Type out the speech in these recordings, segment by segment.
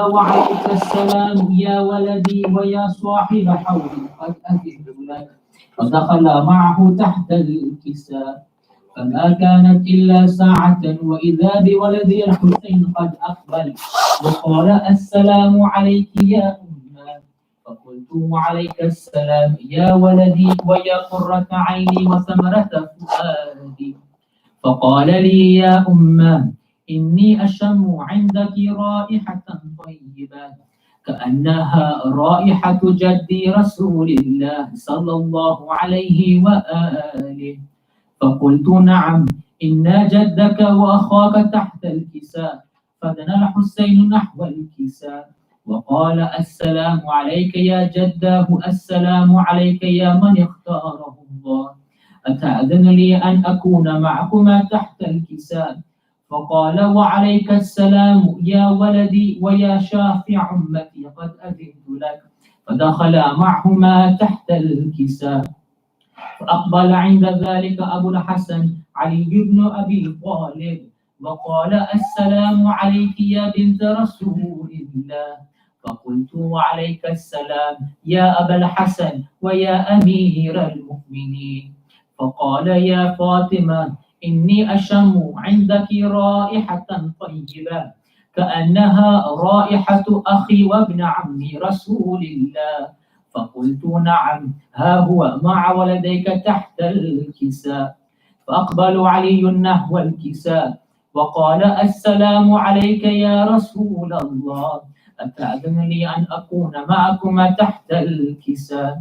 وعليك السلام يا ولدي ويا صاحب حولي قد أذنت لك. فدخل معه تحت الكساء فما كانت إلا ساعة وإذا بولدي الحسين قد أقبل وقال السلام عليك يا أمه. فقلت وعليك السلام يا ولدي ويا قرة عيني وثمرة فؤادي. فقال لي يا أمه إني أشم عندك رائحة طيبة كأنها رائحة جدي رسول الله صلى الله عليه وآله. فقلت نعم إن جدك وأخاك تحت الكساء. فدنا الحسين نحو الكساء وقال السلام عليك يا جداه السلام عليك يا من اختاره الله. أتأذن لي أن أكون معكما تحت الكساء؟ فقال وعليك السلام يا ولدي ويا شافع أمتي قد أذنت لك. فدخل معهما تحت الكساء. فأقبل عند ذلك أبو الحسن علي بن أبي طالب وقال السلام عليك يا بنت رسول الله. فقلت وعليك السلام يا أبا الحسن ويا أمير المؤمنين. فقال يا فاطمة إني أشم عندك رائحة طيبة كأنها رائحة أخي وابن عمي رسول الله. فقلت نعم ها هو مع ولديك تحت الكساء. فأقبل علي نحو الكساء وقال السلام عليك يا رسول الله. أتأذن لي أن أكون معكما تحت الكساء؟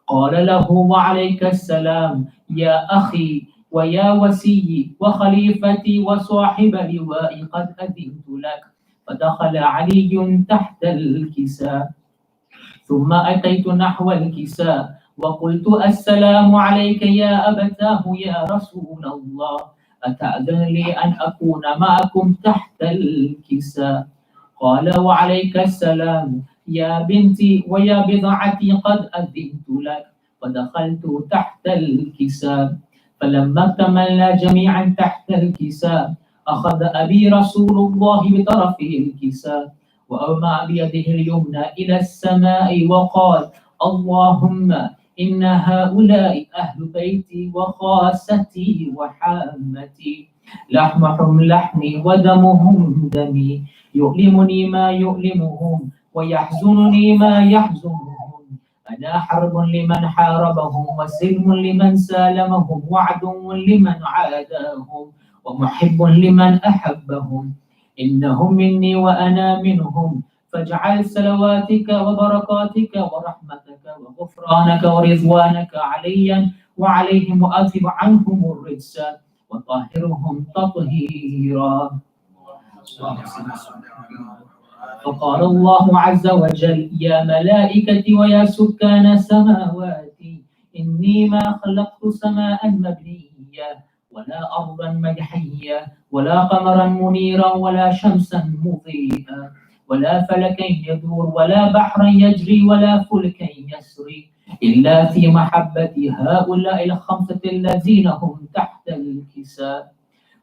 قال له وعليك السلام يا أخي ويا وسيي وخليفتي وصاحب لوائي قد أذنت لك. فدخل علي تحت الكساء ثم أتيت نحو الكساء وقلت السلام عليك يا أبتاه يا رسول الله. أتأذن لي أن أكون معكم تحت الكساء؟ قال وعليك السلام يا بنتي ويا بضعتي قد أذنت لك. فدخلت تحت الكساء. فلما اكتملنا جميعا تحت الكساء أخذ أبي رسول الله بطرفه الكساء وأومأ بيده اليمنى إلى السماء وقال اللهم إن هؤلاء أهل بيتي وخاستي وحامتي لحمهم لحمي ودمهم دمي يؤلمني ما يؤلمهم ويحزنني ما يحزنهم. أنا حرب لمن حاربهم وسلم لمن سالمهم وعدو لمن عاداهم ومحب لمن أحبهم. إنهم مني وأنا منهم. فاجعل صلواتك وبركاتك ورحمتك وغفرانك ورضوانك عليا وعليهم وأذهب عنهم الرجس وطهرهم تطهيرا. فقال الله عز وجل يا ملائكتي ويا سكان سماواتي إني ما خلقت سماء مبنية ولا أرضا مدحية ولا قمرا منيرا ولا شمسا مضيئا ولا فلكا يدور ولا بحرا يجري ولا فلكا يسري إلا في محبة هؤلاء الخمسة الذين هم تحت الكساء.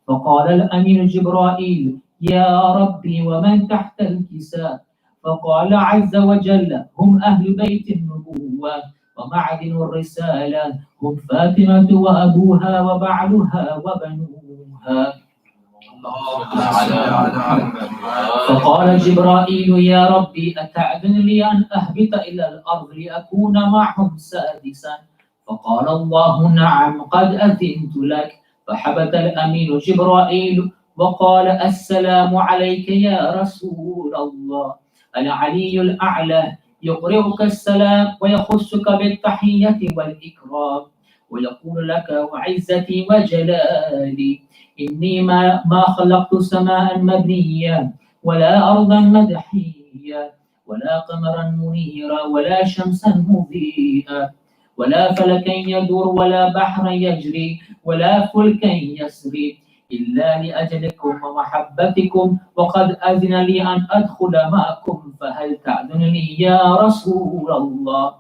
فقال الأمير جبرائيل يا ربي ومن تحت الكساء؟ فقال عز وجل هم أهل بيت النبوة ومعدن الرسالة هم فاطمة وأبوها وبعلها وبنوها. فقال جبرائيل يا ربي أتأذن لي أن أهبط إلى الأرض لأكون معهم سادسا؟ فقال الله نعم قد أذنت لك. فحبت الأمين جبرائيل وقال السلام عليك يا رسول الله. العلي الأعلى يقرئك السلام ويخصك بالتحية والإكرام ويقول لك وعزتي وجلالي إني ما خلقت سماء مبنية ولا أرضا مدحية ولا قمرا منيرا ولا شمسا مضيئا ولا فلكا يدور ولا بحرا يجري ولا فلكا يسري إلا لأجلكم ومحبتكم وقد أذن لي أن أدخل معكم فهل تأذن لي يا رسول الله؟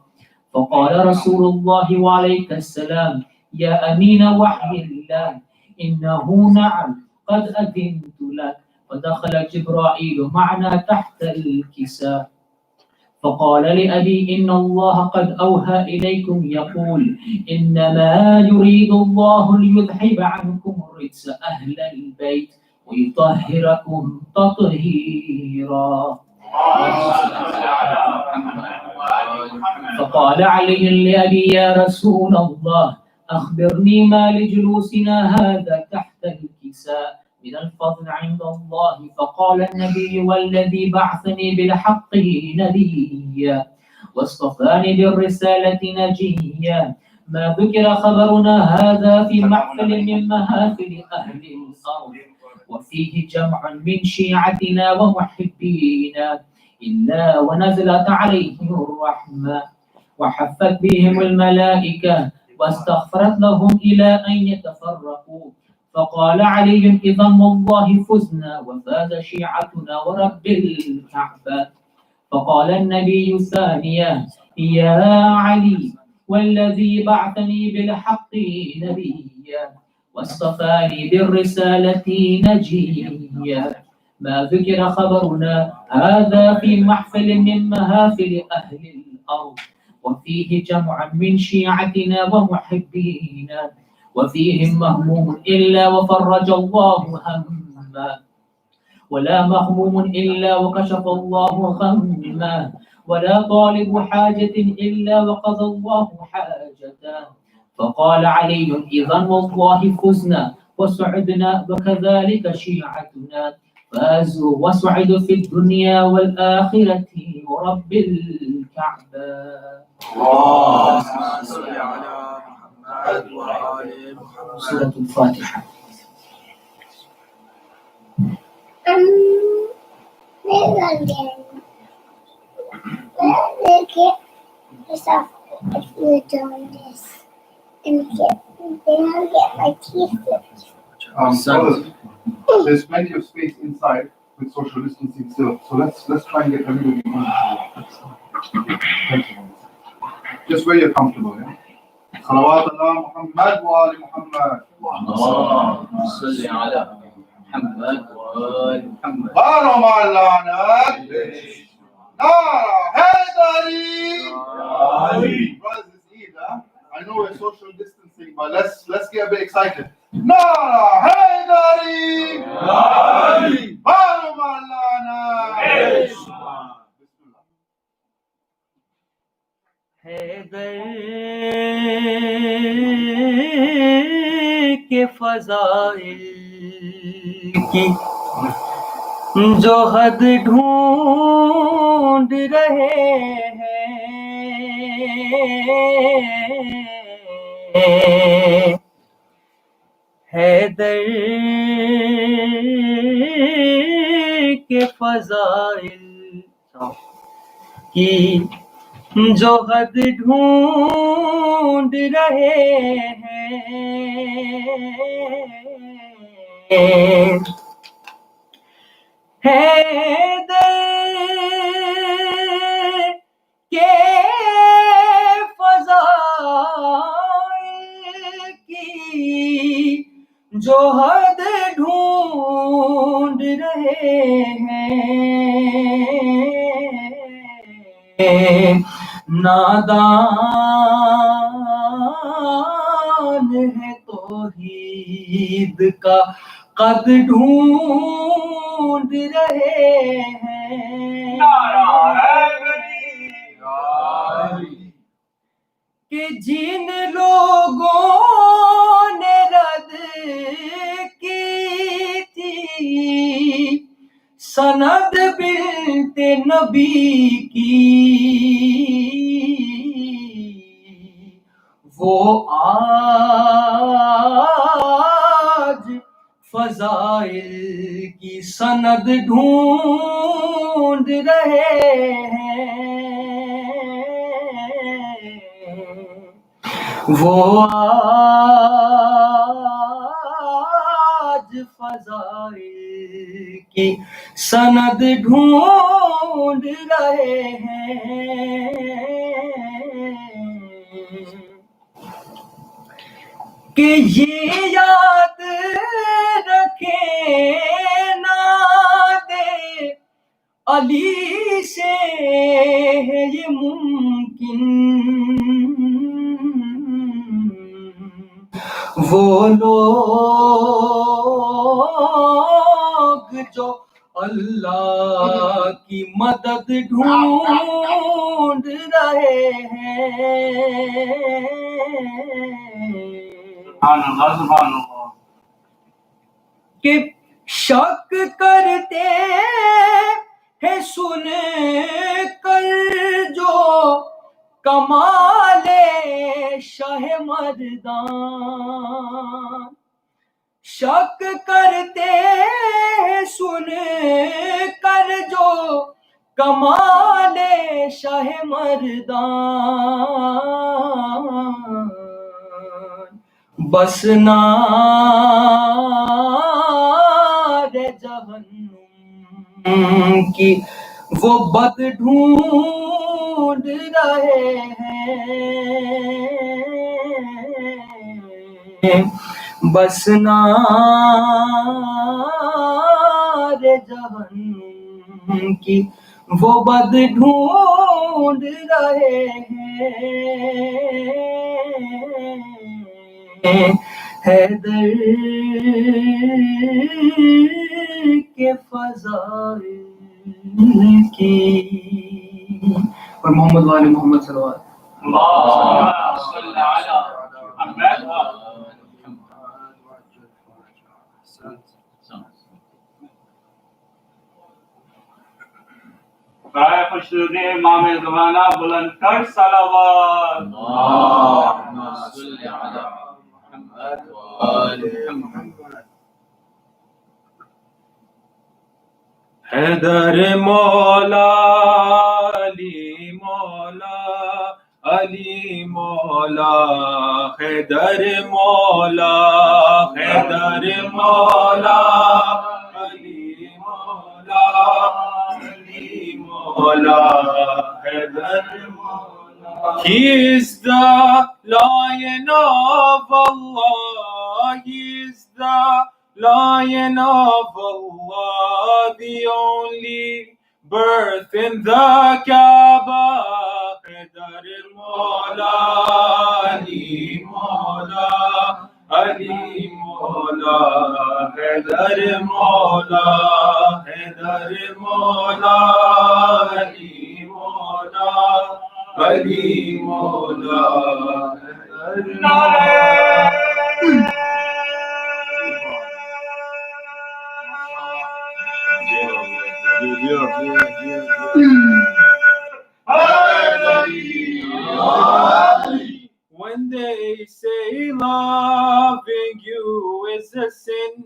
فقال رسول الله وعليك السلام يا أمين وحي الله إنه نعم قد أذنت لك. ودخل جبرائيل معنا تحت الكساء فقال لأبي إن الله قد أوحى إليكم يقول إنما يريد الله ليذهب عنكم الرجس أهل البيت ويطهركم تطهيرا. فقال علي لأبي يا رسول الله أخبرني ما لجلوسنا هذا تحت الكساء من الفضل عند الله. فقال النبي والذي بعثني بالحق نبيا واصطفاني بالرسالة نجيا ما ذكر خبرنا هذا في محفل من محافل أهل الأرض وفيه جمع من شيعتنا ومحبينا إلا ونزلت عليهم الرحمة وحفت بهم الملائكة واستغفرت لهم إلى أن يتفرقوا. فقال علي إذا والله فزنا وفاز شيعتنا ورب الكعبة. فقال النبي ثانيا يا علي والذي بعثني بالحق نبيا واصطفاني بالرسالة نجيا ما ذكر خبرنا هذا في محفل من محافل أهل الأرض وفيه جمع من شيعتنا ومحبينا وفيهم مهموم إلا وفرج الله همه ولا مهموم إلا وكشف الله غمه ولا طالب حاجة إلا وقضى الله حاجته. فقال علي إذا والله فزنا وسعدنا وكذلك شيعتنا فازوا وسعدوا في الدنيا والآخرة ورب الكعبة. اللهم صل على محمد وآل محمد. سورة الفاتحة. If you're doing this and then I'll get my teeth fixed. There's plenty of space inside with social distancing still, so let's try and get everybody comfortable. Just where you're comfortable, yeah? صلوات الله محمد وآل محمد. اللهم صل على محمد وآل محمد. قالوا مع اللعنات نارا Hyderi. Brothers, it's Eid, huh? I know we're social distancing, but let's get a bit excited. نارا هيدري. قالوا مع اللعنات. حیدر کے فضائل کی جو حد ڈھونڈ رہے ہیں حیدر کے فضائل کی جو حد ڈھونڈ رہے ہیں حیدر کے فضائل کی جو حد ڈھونڈ رہے ہیں نادان ہے توحید کا قد ڈھونڈ رہے ہیں کہ جن لوگوں نے رد کی تھی سند بنت نبی کی وہ آج فضائل کی سند ڈھونڈ رہے ہیں وہ آج فضائل کی سند ڈھونڈ رہے ہیں کہ یہ یاد رکھیں نا علی سے ہے یہ ممکن، وہ لوگ جو اللہ کی مدد ڈھونڈ رہے ہیں، کہ شک کرتے ہیں سن کر جو کمال شاہ مردان، شک کرتے ہیں سن کر جو کمال شاہ مردان، بس نار جہنم کی وہ بد ڈھونڈ رہے ہیں، بس نار جہنم کی وہ بد ڈھونڈ رہے ہیں، حیدر کے فضائل کی، اور محمد والے محمد صلی اللہ علیہ وسلم. اللهم صل على محمد. برائے خوشنودی امام زمانہ بلند کر صلوات. اللهم صل على محمد وآل محمد. حیدر مولا علی مولا علی مولا حیدر مولا حیدر مولا علی مولا علی مولا حیدر مولا. He is the Lion of Allah, He is the Lion of Allah, the only birth in the Kaaba. Haidar Mola, Ali Mola, Ali Mola, Haidar Mola, Haidar Mola, Ali Mola, Ali Mola, Haidar Mola. When they say loving you is a sin,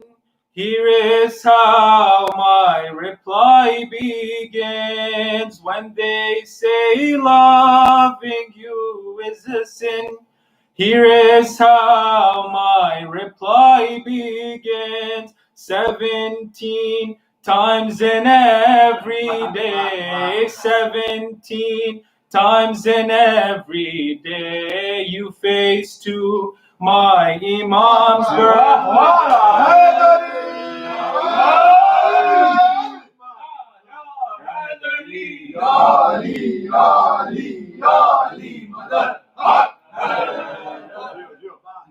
here is how my reply begins. When they say loving you is a sin, here is how my reply begins. 17 times in every day, 17 times in every day, you face to my Imam's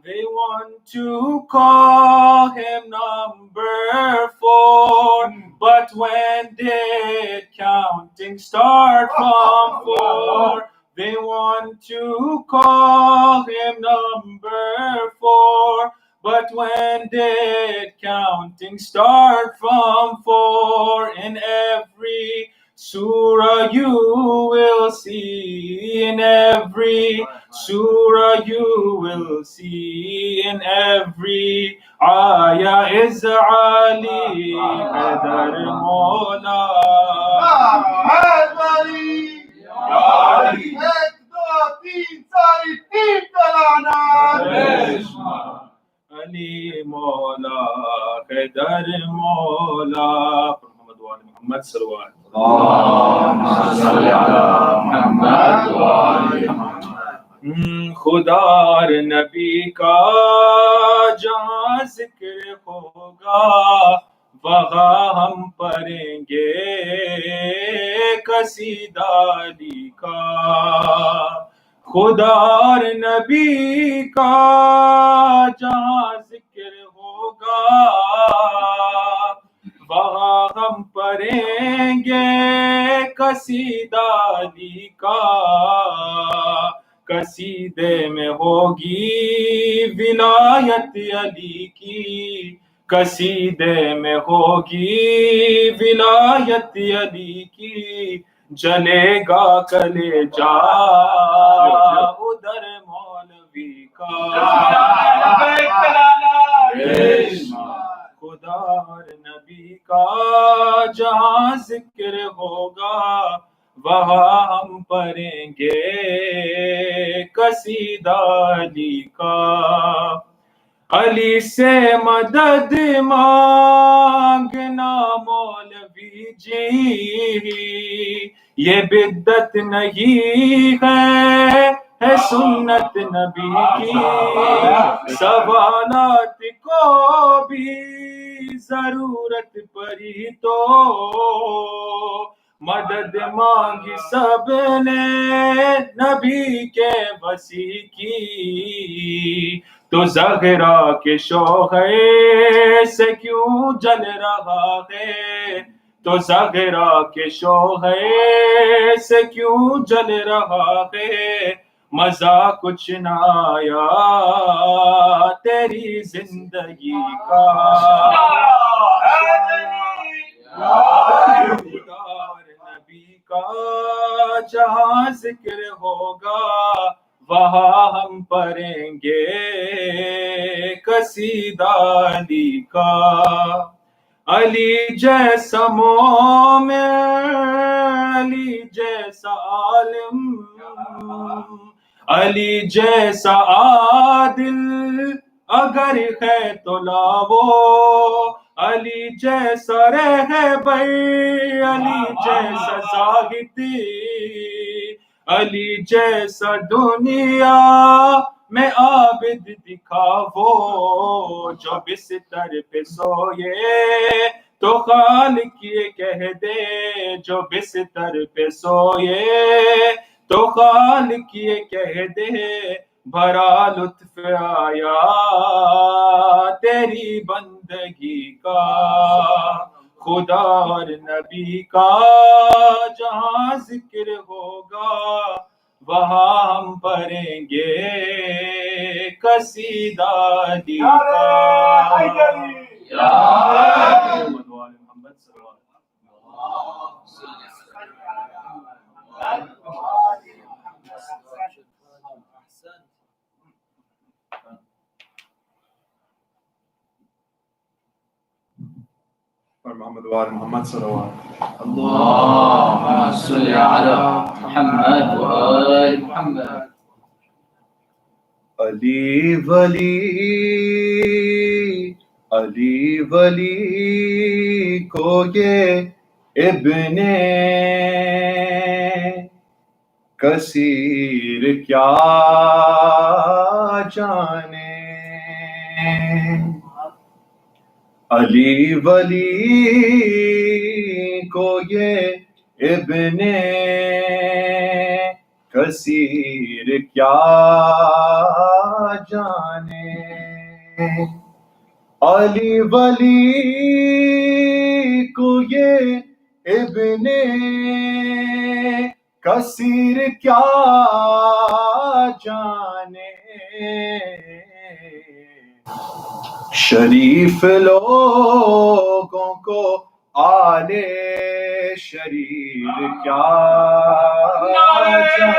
They want to call him number 4, but when did counting start from 4? They want to call him number 4, but when did counting start from 4? In every surah you will see, in every surah you will see, in every ayah is Ali, Haidar Mola. Ali Mola, Haidar Mola. Muhammad wa Muhammad sallallahu alaihi wasallam. Allahumma salli ala Muhammad wa ali Muhammad. خدا اور نبی کا جہاں ذکر ہوگا وہاں ہم پڑھیں گے قصیدہ لکھا خدا اور نبی کا جہاں ذکر ہوگا وہاں ہم پڑھیں گے قصیدہ علی کا قصیدے میں ہوگی ولایت علی کی قصیدے میں ہوگی ولایت علی کی جلے گا کلیجہ ادھر مولوی کا خدا اور نبی کا جہاں ذکر ہوگا وہاں ہم پڑھیں گے قصیدہ علی کا علی سے مدد مانگنا مولوی جی یہ بدعت نہیں ہے سنت نبی کی سوالات کو بھی ضرورت پڑی تو مدد مانگی سب نے نبی کے وسیع کی تو زہرا کے شوہے سے کیوں جل رہا ہے تو زہرا کے شوہے سے کیوں جل رہا ہے مزہ کچھ نہ آیا تیری زندگی کا خدا اور نبی کا جہاں ذکر ہوگا وہاں ہم پڑھیں گے قصیدہ علی کا علی جیسا مومن علی جیسا عالم علی جیسا عادل اگر ہے تو لاؤ علی جیسا رہبر علی جیسا زاہد علی جیسا دنیا میں عابد دکھاؤ جو بستر پہ سوئے تو خالق یہ کہہ دے جو بستر پہ سوئے تو خالق یہ کہہ دے بھرا لطف آیا تیری بندگی کا خدا اور نبی کا جہاں ذکر ہوگا وہاں ہم پڑھیں گے قصیدہ علی کا یا محمد وآل محمد صلی اللہ اور محمد وآل محمد صلی اللہ علیہ وسلم اللهم صل على محمد وآل محمد علی ولی کو یہ ابن کثیر کیا جانے علی ولی کو یہ ابن کثیر کیا جانے علی ولی کو یہ ابن کثیر کیا جانے شریف لوگوں کو آل شریر کیا جانے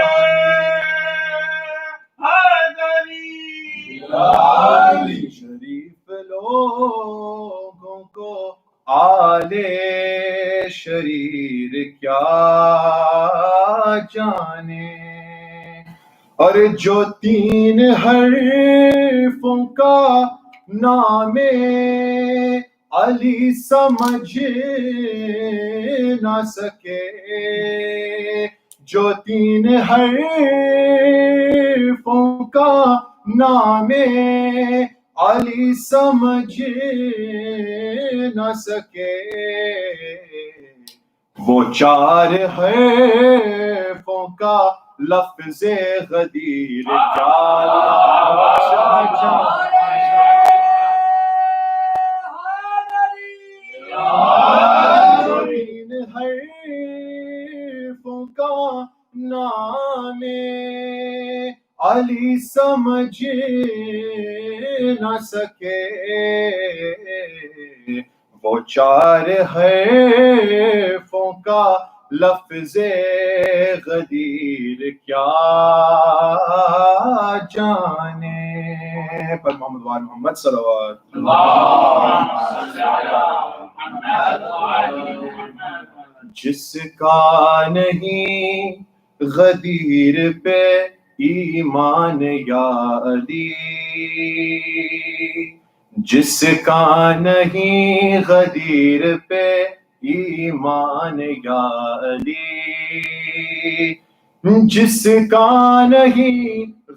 شریف لوگوں کو آل شریر کیا جانے اور جو تین حرفوں کا نام علی سمجھ نہ سکے جو تین حرفوں کا نام علی سمجھ نہ سکے وہ چار حرفوں کا لفظ غدیر کیا تین حرفوں کا نام علی سمجھ نہ سکے، وہ چار حرفوں کا لفظ غدیر کیا جانے۔ پر محمد وآل محمد صلوات جس کا نہیں غدیر پہ ایمان یا علی، جس کا نہیں غدیر پہ ایمان یا علی، جس کا نہیں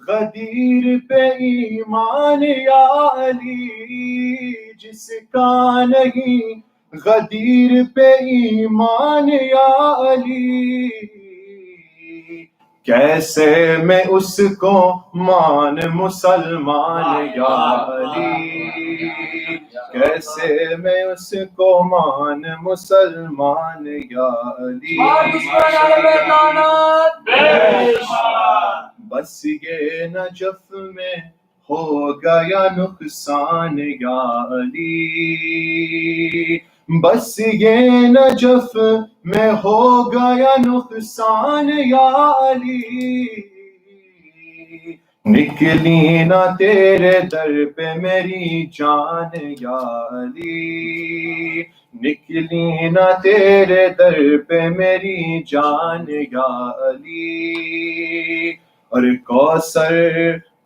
غدیر پہ ایمان یا علی، جس کا نہیں غدیر پہ ایمان یا علی، کیسے میں اس کو مان مسلمان یا علی، کیسے میں اس کو مان مسلمان یا علی۔ بس یہ نجف میں ہو گیا نقصان یا علی، بس یہ نجف میں ہو گیا نقصان یا علی، نکلی نہ تیرے در پہ میری جان یا علی، نکلی نہ تیرے در پہ میری جان یا علی۔ اور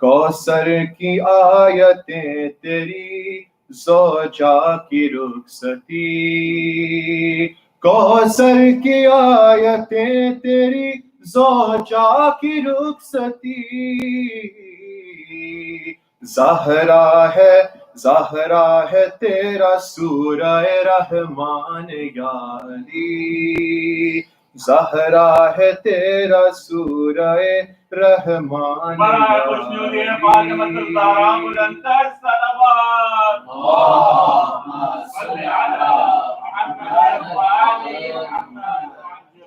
کوثر کی آیتیں تیری زوجہ کی رخصتی، کوثر کی آیتیں تیری زوجہ کی رخصتی، زہرا ہے تیرا سورہ رحمان یا علی، زہرا ہے تیرا سورہ رحمان یا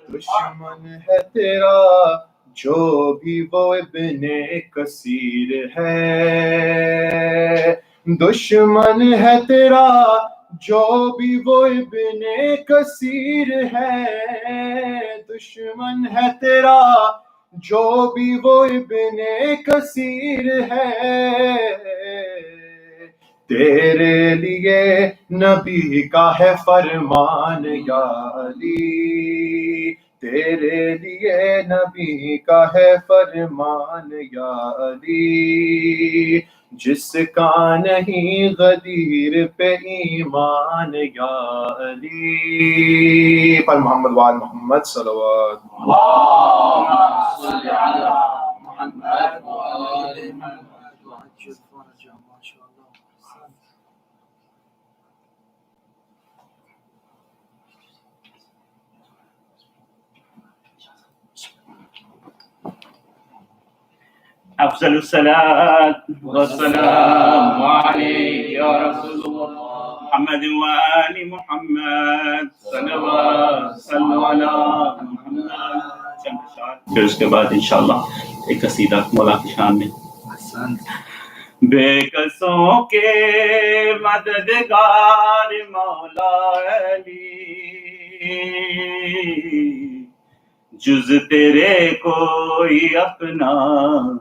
دشمن ہے تیرا جو بھی وہ ابن کثیر ہے، دشمن ہے تیرا جو بھی وہ ابن کثیر ہے، دشمن ہے تیرا جو بھی وہ ابن کثیر ہے، تیرے لیے نبی کا ہے فرمان یا علی، تیرے لیے نبی کا ہے فرمان یا علی، جس کا نہیں غدیر پہ ایمان یا علی۔ پر محمد وآل محمد صلوات افضل الصلاة والسلام عليك يا رسول الله محمد وآل محمد صلوات صلوا على محمد۔ پھر اس کے بعد انشاءاللہ ایک قصیدہ مولا کی شان میں۔ بے کسوں کے مددگار مولا علی، جز تیرے کوئی اپنا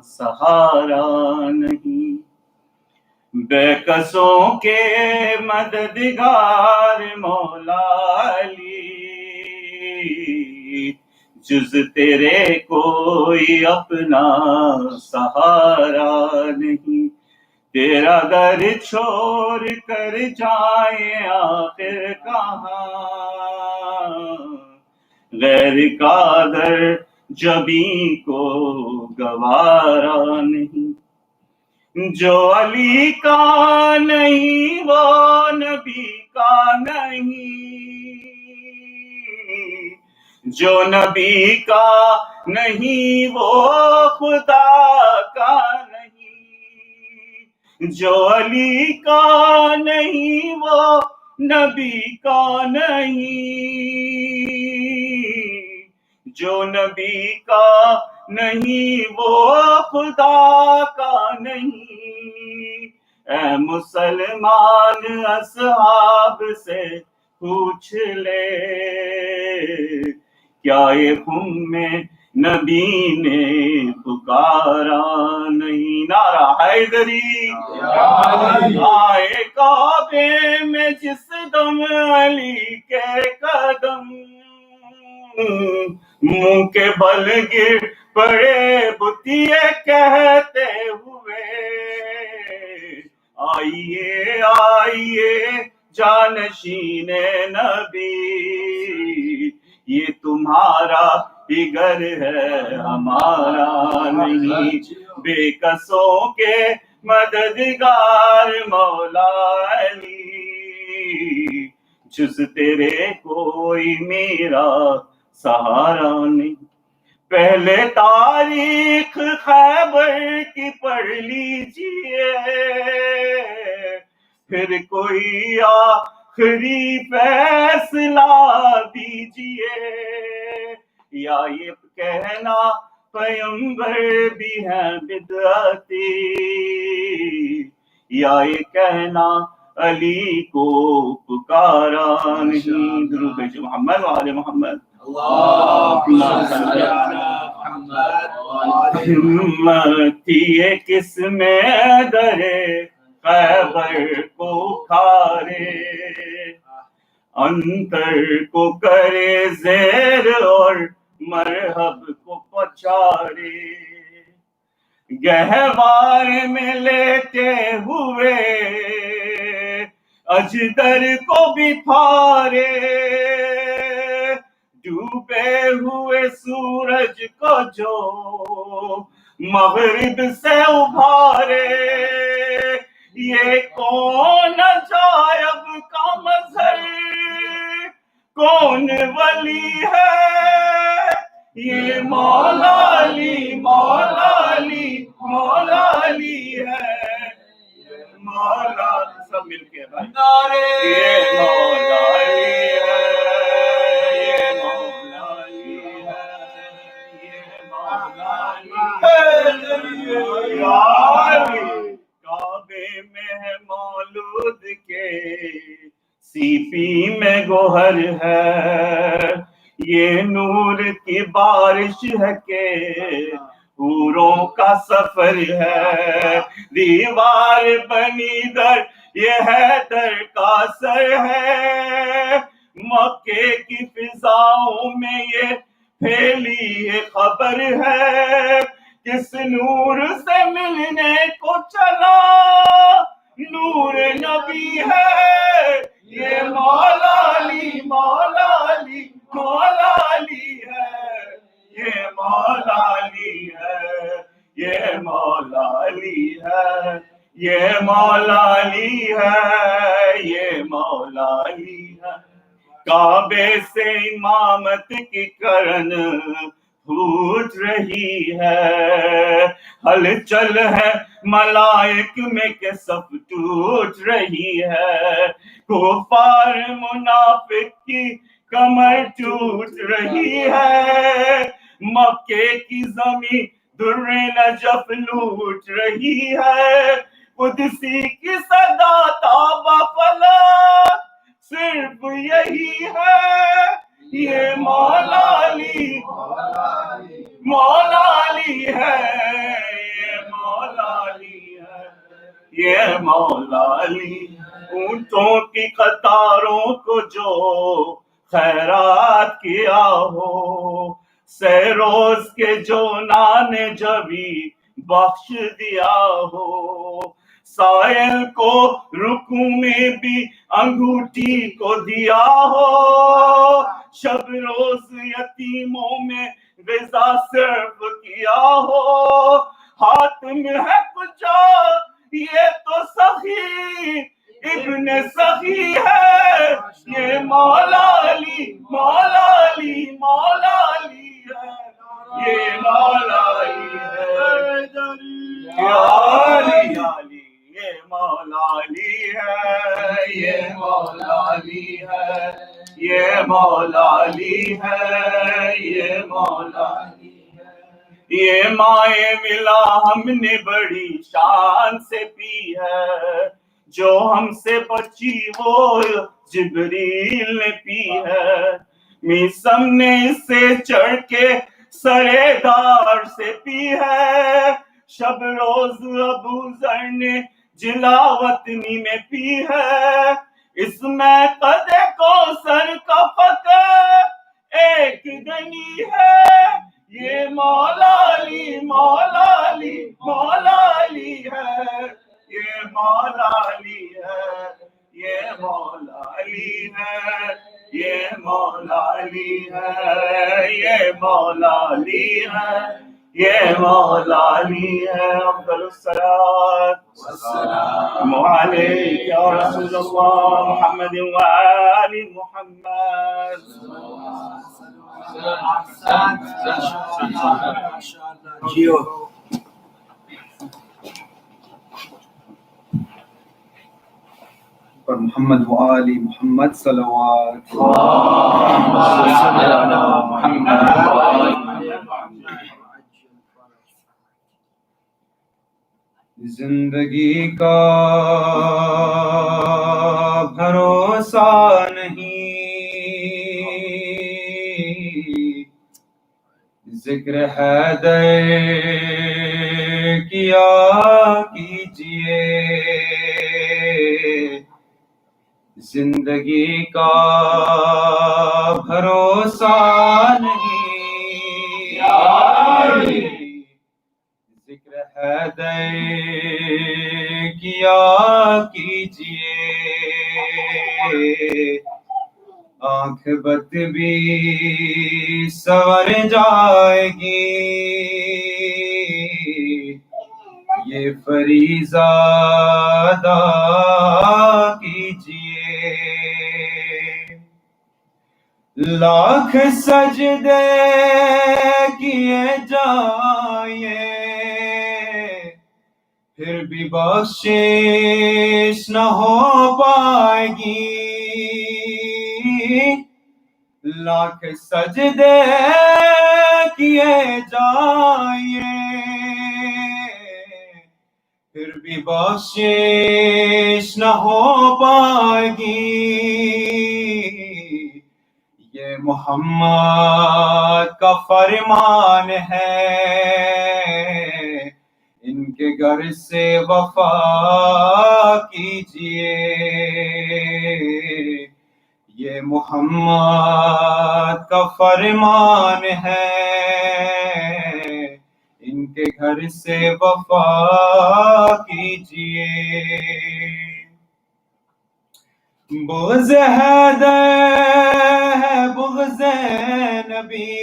سہارا نہیں، بے کسوں کے مددگار مولا علی، جز تیرے کوئی اپنا سہارا نہیں، تیرا در چھوڑ کر جائیں آخر کہاں، غیر کا در جبیں کو گوارا نہیں، جو علی کا نہیں وہ نبی کا نہیں، جو نبی کا نہیں وہ خدا کا نہیں، جو علی کا نہیں وہ نبی کا نہیں، جو نبی کا نہیں وہ خدا کا نہیں۔ اے مسلمان اصحاب سے پوچھ لے، کیا یہ خم میں نبی نے پکارا نہیں؟ نعرہ حیدری آئے کعبے میں جس دم علی کے قدم، منہ کے بل گر پڑے بتیے کہتے ہوئے، آئیے آئیے جانشین نبی، یہ تمہارا ہی گھر ہے ہمارا نہیں، بے کسوں کے مددگار مولا علی، جز تیرے کوئی میرا سہارا نہیں۔ پہلے تاریخ خیبر کی پڑھ لیجئے، پھر کوئی آخری فیصلہ دیجئے، یا یہ کہنا پیغمبر بھی ہیں بدعتی، یا یہ کہنا علی کو پکارا نہیں۔ درود بھیجو محمد وآل محمد۔ ہمت تھی یہ کس میں درے خیبر کو کھارے، انتر کو کرے زیر اور مرحب کو پچارے، گہوار میں لیتے ہوئے اجدر کو بھی پھارے، ڈوبے ہوئے سورج کو جو مغرب سے ابھارے، یہ کون عجائب کا مظہر، کون ولی ہے، یہ مولا علی مولا علی مولا علی ہے، یہ مولا، سب مل کے بھائی، یہ مولا علی ہے، یہ مولا علی ہے، یہ مولا علی ہے، یا علی۔ کعبے میں ہے مولود کے سیپی میں گوہر ہے، یہ نور کی بارش ہے کہ حوروں کا سفر ہے، دیوار بنی در یہ حیدر کا سر ہے، مکے کی فضاؤں میں یہ پھیلی یہ خبر ہے، کس نور سے ملنے کو چلا نور نبی ہے، یہ مولا علی مولا علی مولا علی ہے، یہ مولا علی ہے، یہ مولا علی ہے، یہ مولا علی ہے، یہ مولا علی ہے۔ کعبے سے امامت کی کرن پھوٹ رہی ہے، ہلچل ہے ملائک میں کہ صف ٹوٹ رہی ہے، کفار منافق کی کمر ٹوٹ رہی ہے، مکے کی زمین در نجف لوٹ رہی ہے، قدسی کی صدا تابہ فلک صرف یہی ہے، یہ مولا علی مولا علی ہے، یہ مولا علی ہے، یہ مولا علی۔ اونٹوں کی قطاروں کو جو خیرات کیا ہو، سہروز کے جو نان جبی بخش دیا ہو، سائل کو رکوع میں بھی انگوٹھی کو دیا ہو، شب روز یتیموں میں غذا صرف کیا ہو، ہاتھ میں ہے کچھ یہ تو سخی ابن سخی ہے، یہ مولا علی مولا علی مولا یہ مولا علی ہے، یا علی علی یہ مولا علی ہے، یہ مولا علی ہے، یہ مولا علی ہے، یہ مولا علی ہے۔ یہ مائے ملا ہم نے بڑی شان سے پی ہے، جو ہم سے بچی وہ جبریل نے پی ہے، میسم نے اس سے چڑھ کے سرے دار سے پی ہے، شب روز ابو ذر نے جلا وطنی میں پی ہے، اس میں قدر کو سر کا فقط ایک گنی ہے، یہ مولا علی مولا علی مولا علی ہے، یہ مولا علی ہے، یہ مولا علی ہے، یہ مولا علی ہے، یہ مولا علی ہے، یہ مولا علی ہے۔ افضل الصلاۃ والسلام علیک یا رسول اللہ محمد وآل محمد۔ جیو پر محمد و آل محمد صلوات زندگی کا بھروسہ نہیں، ذکر حیدر کیا کیجئے، زندگی کا بھروسہ نہیں، ذکر حیدر کیا کیجئے، آنکھ بد بھی سنور جائے گی، یہ فریضہ ادا کیجئے، لاکھ سجدے کیے جائیں پھر بھی بخشش نہ ہو پائے گی، لاکھ سجدے کیے جائیں پھر بھی بخشش نہ ہو پائے گی، یہ محمد کا فرمان ہے، ان کے گھر سے وفا کیجئے، یہ محمد کا فرمان ہے، ان کے گھر سے وفا کیجئے، بغض حیدر ہے بغض نبی،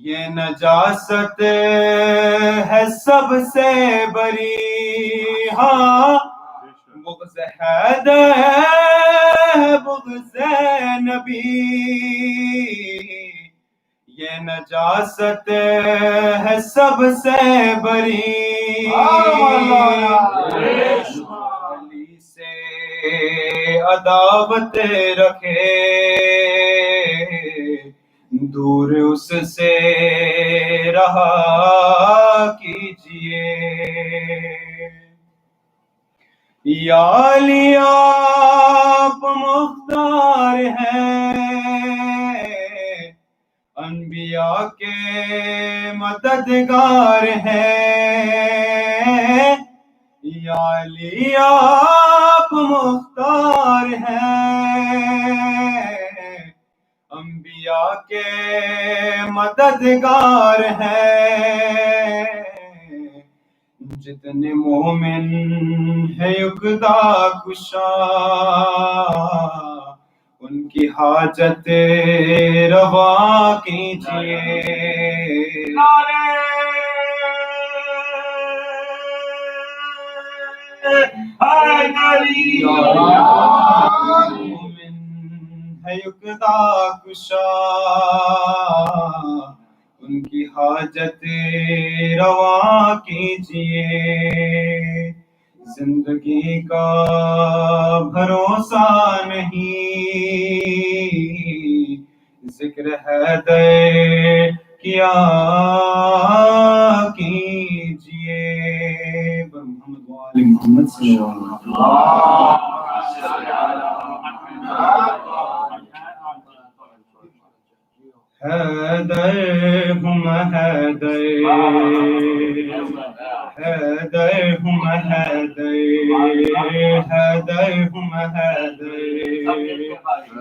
یہ نجاست ہے سب سے بری، ہاں بغض حیدر ہے بغض نبی، یہ نجاست ہے سب سے بری، علی سے عداوت رکھے دور اس سے رہا کیجئے، یا علی آپ مختار ہیں، انبیاء کے مددگار ہیں، یا علی آپ مختار ہیں، انبیاء کے مددگار ہیں، جتنے مومن ہے یکتا کشا ان کی حاجت روا کیجئے، مومن ہے یکتا کشا، ان کی حاجت روا کیجیے، زندگی کا بھروسہ نہیں، ذکر حیدر کیا کیجیے۔ محمد وآل محمد صلی اللہ حیدر ہم حیدر، حیدر ہم حیدر، حیدر ہم حیدر،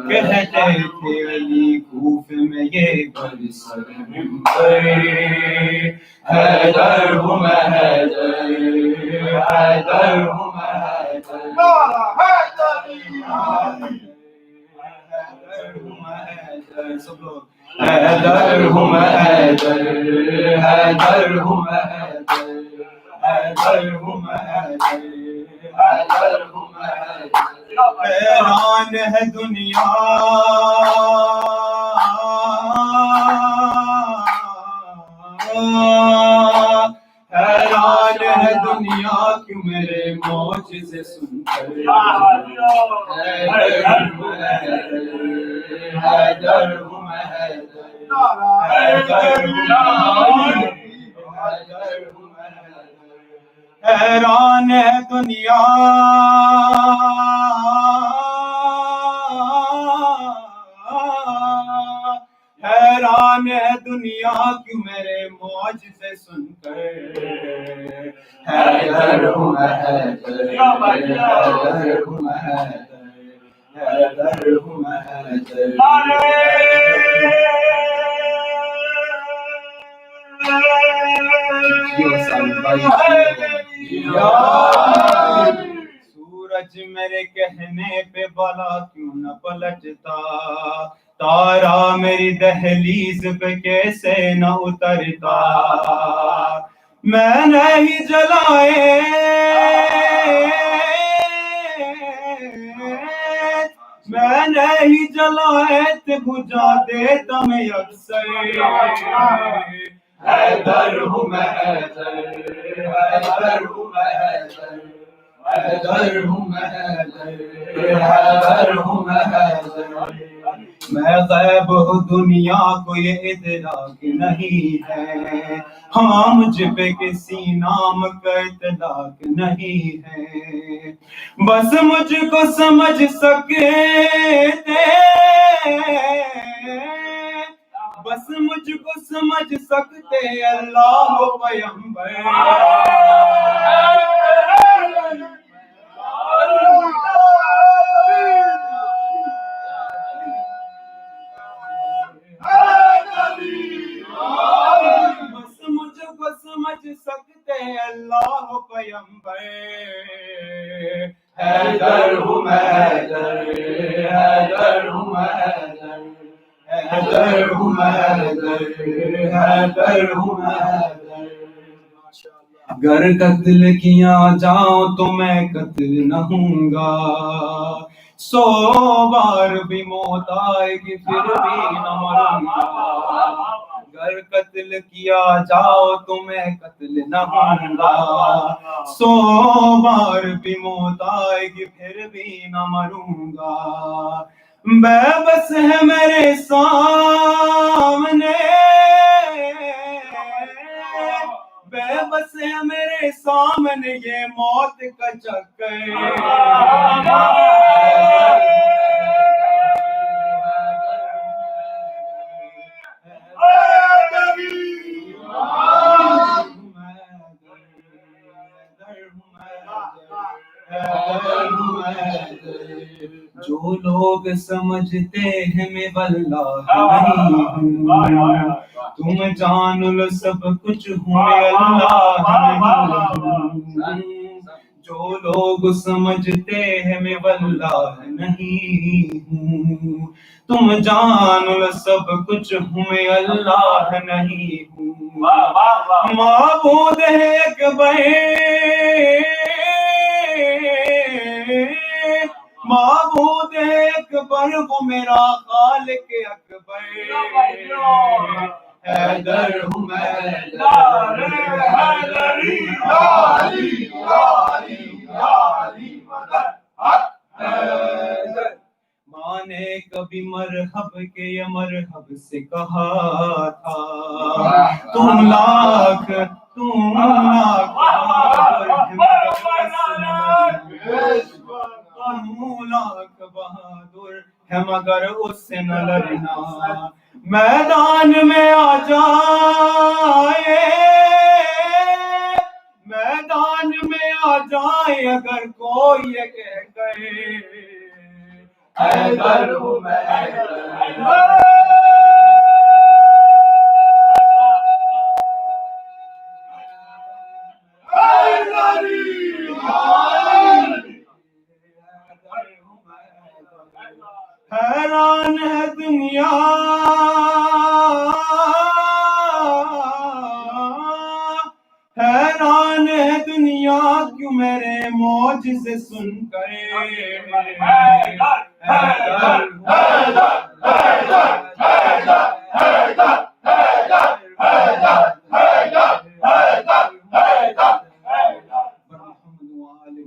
کہتے تھے علی کوفے میں یہ برسر منبر، حیدر ہم حیدر، حیدر ہم حیدر، سب لوگ حیدر ہم حیدر، حیدر ہم حیدر، حیدر ہم حیدر، حیدر ہم حیدر، حیران ہے دنیا حیران ہے دنیا کیوں میرے معجزے سن کر، حیدر ہم حیدر، حیدر ہم حیدر، حیدر ہم حیران ہے دنیا حیران ہے دنیا کیوں میرے معجزے سن کر، حیدر ہم حیدر، حیدر ہم حیدر، حیدر ہم حیدر۔ سورج میرے کہنے پہ بلا کیوں نہ پلٹتا، تارا میری دہلیز پہ کیسے نہ اترتا، میں نہیں جلائے میں نہیں جلائے تے بجھا دیتا میں اکثر، حیدر ہم حیدر، حیدر ہم حیدر، حیدر ہم حیدر، حیدر ہم حیدر۔ میں غیب ہوں دنیا کو یہ ادراک نہیں ہے، ہاں مجھ پہ کسی نام کا اطلاق نہیں ہے، بس مجھ کو سمجھ سکتے، بس مجھ کو سمجھ سکتے اللہ و پیغمبر، بس مجھ کو سمجھ سکتے اللہ و پیغمبر، حیدر ہم حیدر، حیدر ہم حیدر، حیدر ہم حیدر، حیدر ہم حیدر۔ اگر قتل کیا جاؤں تو میں قتل نہ ہوں گا، 100 بار بھی موت آئے گی پھر بھی نہ مروں گا، اگر قتل کیا جاؤ تو میں قتل نہ ہوں گا، 100 بار بھی موت آئے گی پھر بھی نہ مروں گا، بے بس ہے میرے سامنے، بے بس ہے میرے سامنے یہ موت کا چکر، جو لوگ سمجھتے ہیں میں واللہ نہیں ہوں، تم جان لو سب کچھ ہوں میں اللہ نہیں، جو لوگ سمجھتے ہیں میں واللہ نہیں ہوں، تم جان لو سب کچھ ہوں میں اللہ نہیں ہوں، معبود ہے ایک معبود ایک اکبر وہ میرا خالق اکبر حیدر ہوں میں حیدری علی علی علی مدد حیدر ماں نے کبھی مرحب کے یا مرحب سے کہا تھا تم لاکھ بہادر ہے مگر اس سے نہ لڑنا میدان میں آ جائے میدان میں آ جائے اگر کوئی یہ کہہ گئے حیدر ہوں میں حیران ہے دنیا حیران ہے دنیا کیوں میرے معجزے سن کر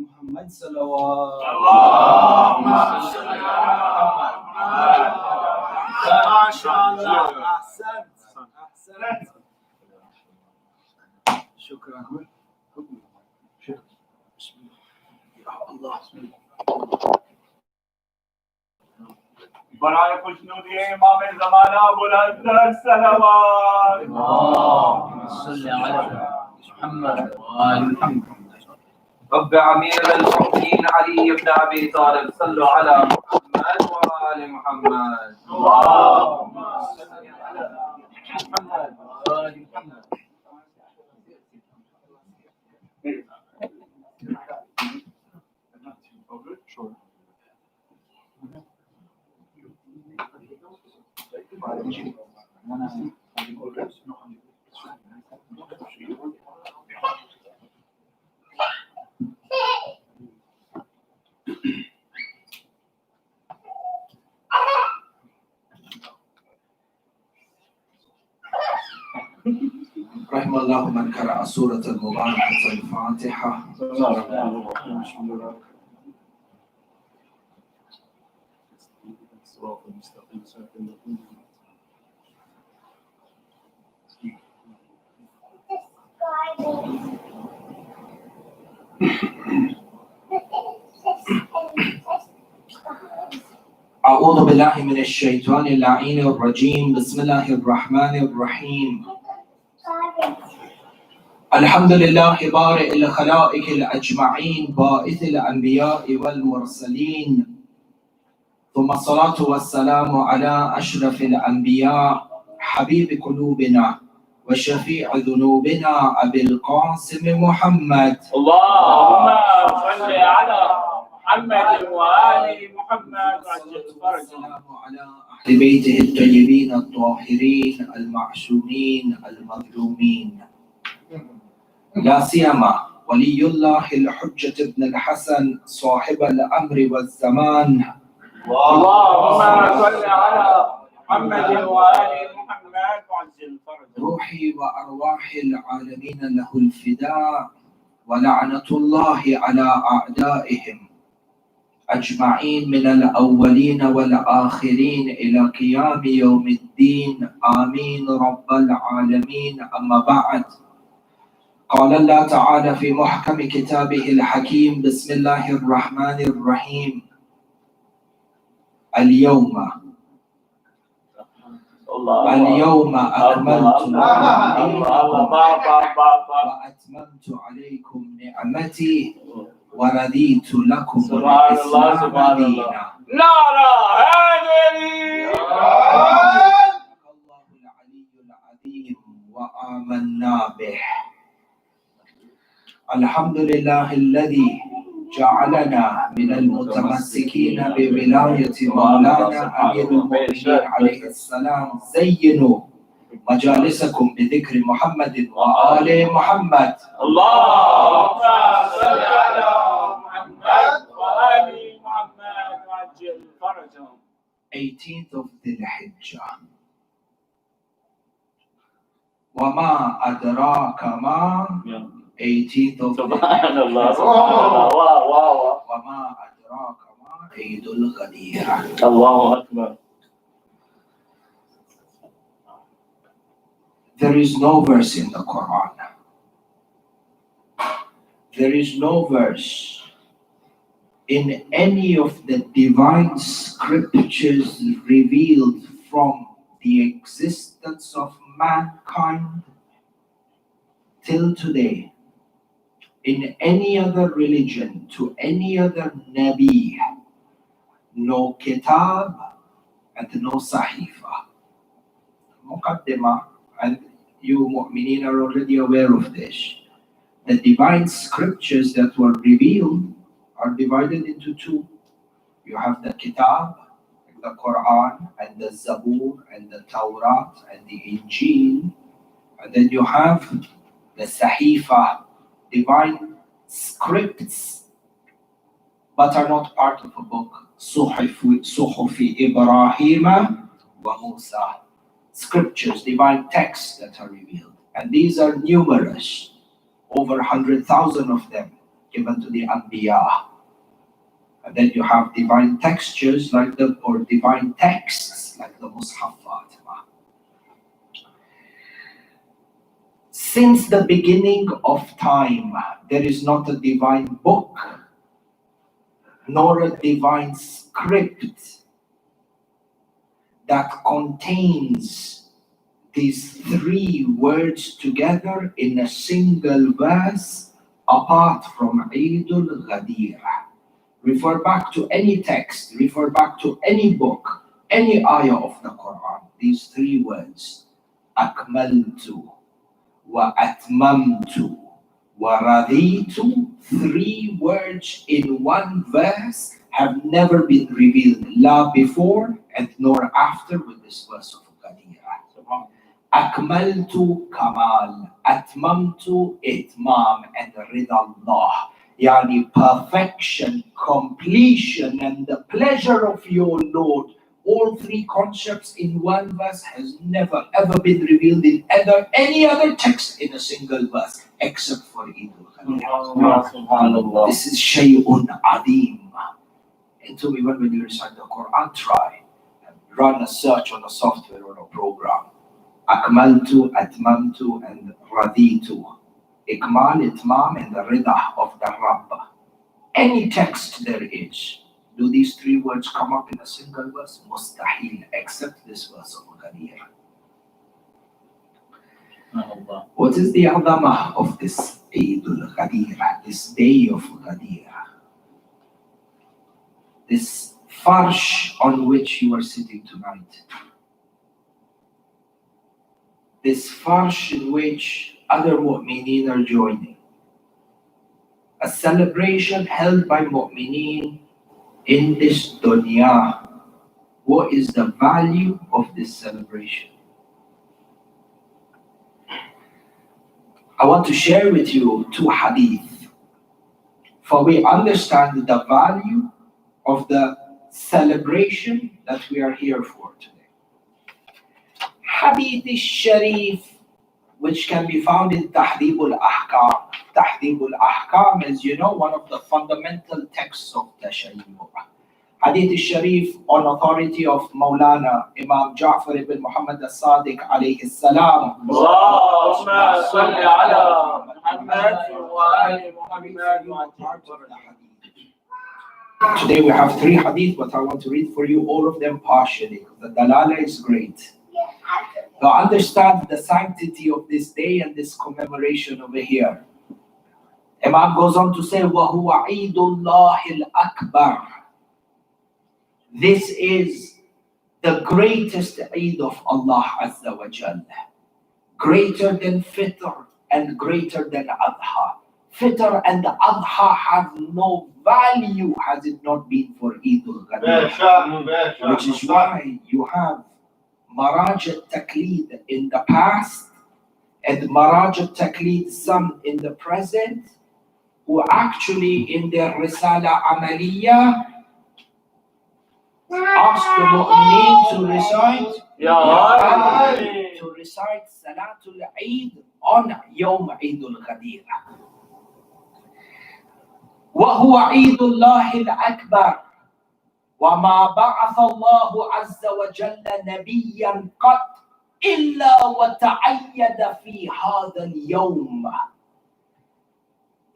محمد صلوات شکرا برائے خوشنودی امام زمانہ بلندر صلوات صلی علی محمد وآل محمد رب امیر المؤمنین علی ابن ابی طالب صلو علی محمد وآل محمد اللهم صل علی محمد وآل محمد رحم اللہ من قرأ سورة المباركة الفاتحة. أعوذ بالله من الشيطان اللعين الرجيم. بسم الله الرحمن الرحيم. الحمد لله بارئ الخلائق الأجمعين باعث الأنبياء والمرسلين، ثم الصلاة والسلام على أشرف الأنبياء حبيب قلوبنا وشفيع ذنوبنا أبي القاسم محمد. اللهم صل على محمد وآل محمد وعجل فرجهم. السلام على أهل بيته الطيبين الطاهرين المعصومين المظلومين، لا سيما ولي الله الحجة ابن الحسن صاحب الأمر والزمان. اللهم صل على محمد وآل محمد وعجل فرجهم. روحي وأرواح العالمين له الفداء، ولعنة الله على أعدائهم أجمعين من الأولين والآخرين إلى قيام يوم الدين. آمين رب العالمين. أما بعد، قال الله تعالى في محكم كتابه الحكيم: بسم الله الرحمن الرحيم. اليوم أكملت لكم وأتممت عليكم نعمتي ورضيت لكم الإسلام دينا. نعرہ حیدری الله العلي العظيم وآمنا به. الحمد لله الذي جعلنا من المتمسكين بولاية مولانا أمير المؤمنين عليه السلام. زينوا مجالسكم بذكر محمد وآل محمد. اللهم صل على محمد وآل محمد وعجل فرجهم. 18th of Dhul Hijjah. Wama adraka ma, 18th of Dhul Subhanallah. Hijjah. Wow. Wama adraka ma, Eidul Ghadeer. Allahu Akbar. There is no verse in the Quran. There is no verse in any of the divine scriptures revealed from the existence of mankind till today, in any other religion, to any other Nabi, no kitab and no sahifa. Muqaddimah, and you mu'mineen are already aware of this. The divine scriptures that were revealed are divided into two. You have the kitab, the Quran, and the Zabur, and the Tawrat, and the Injil. And then you have the Sahifa, divine scripts, but are not part of a book. Suhufi Ibrahima wa Musa. Scriptures, divine texts that are revealed. And these are numerous, over 100,000 of them given to the Anbiya. And then you have divine textures or divine texts like the Mus'haf Fatima. Since the beginning of time, there is not a divine book nor a divine script that contains these three words together in a single verse apart from Eidul Ghadeer. Refer back to any text, refer back to any book, any ayah of the Quran. These three words, Akmaltu wa Atmamtu wa Raditu, three words in one verse have never been revealed, la before and nor after with this verse of Ghadeer. Akmaltu Kamal, Atmamtu Itmam, and Rid Allah. Yani perfection, completion, and the pleasure of your Lord. All three concepts in one verse has never ever been revealed in any other text in a single verse except for Eidul Ghadeer. This is Shay'un Adim. And so even when you recite the Quran, try and run a search on a software or a program. Akmaltu, Atmamtu, and Raditu. Ikmal, Itmam, and the Rida of the Rabb. Any text there is, do these three words come up in a single verse? Mustahil, except this verse of Ghadeer. What is the adamah of this Eidul Ghadeer, this day of Ghadeer? This farsh on which you are sitting tonight. This farsh in which other mu'mineen are joining. A celebration held by mu'mineen in this dunya. What is the value of this celebration? I want to share with you two hadith, for we understand the value of the celebration that we are here for today. Hadith al-Sharif, which can be found in Tahdhib al-Ahkam. Tahdhib al-Ahkam is, one of the fundamental texts of Tashayyu'. Hadith al-Sharif on authority of Maulana Imam Ja'far ibn Muhammad al-Sadiq alayhi salam. Allahumma salli ala Muhammad wa ali Muhammad. Today we have three hadith, but I want to read for you all of them partially. The dalala is great. To understand the sanctity of this day and this commemoration over here. Imam goes on to say, وَهُوَ عِيدُ اللَّهِ الْأَكْبَرِ. This is the greatest Eid of Allah Azza wa Jal. Greater than Fitr and greater than Adha. Fitr and Adha have no value has it not been for Eidul Ghadeer. Which is why you have Maraj al-Taqleed in the past and Maraj al-Taqleed some in the present, who actually in their Risala Amaliya Ask the mu'mineen to recite Salatul Eid on Yawm Eidul Ghadeer. وهو عيد الله الأكبر وما بعث الله عز وجل نبيا قط إلا وتعيد في هذا اليوم.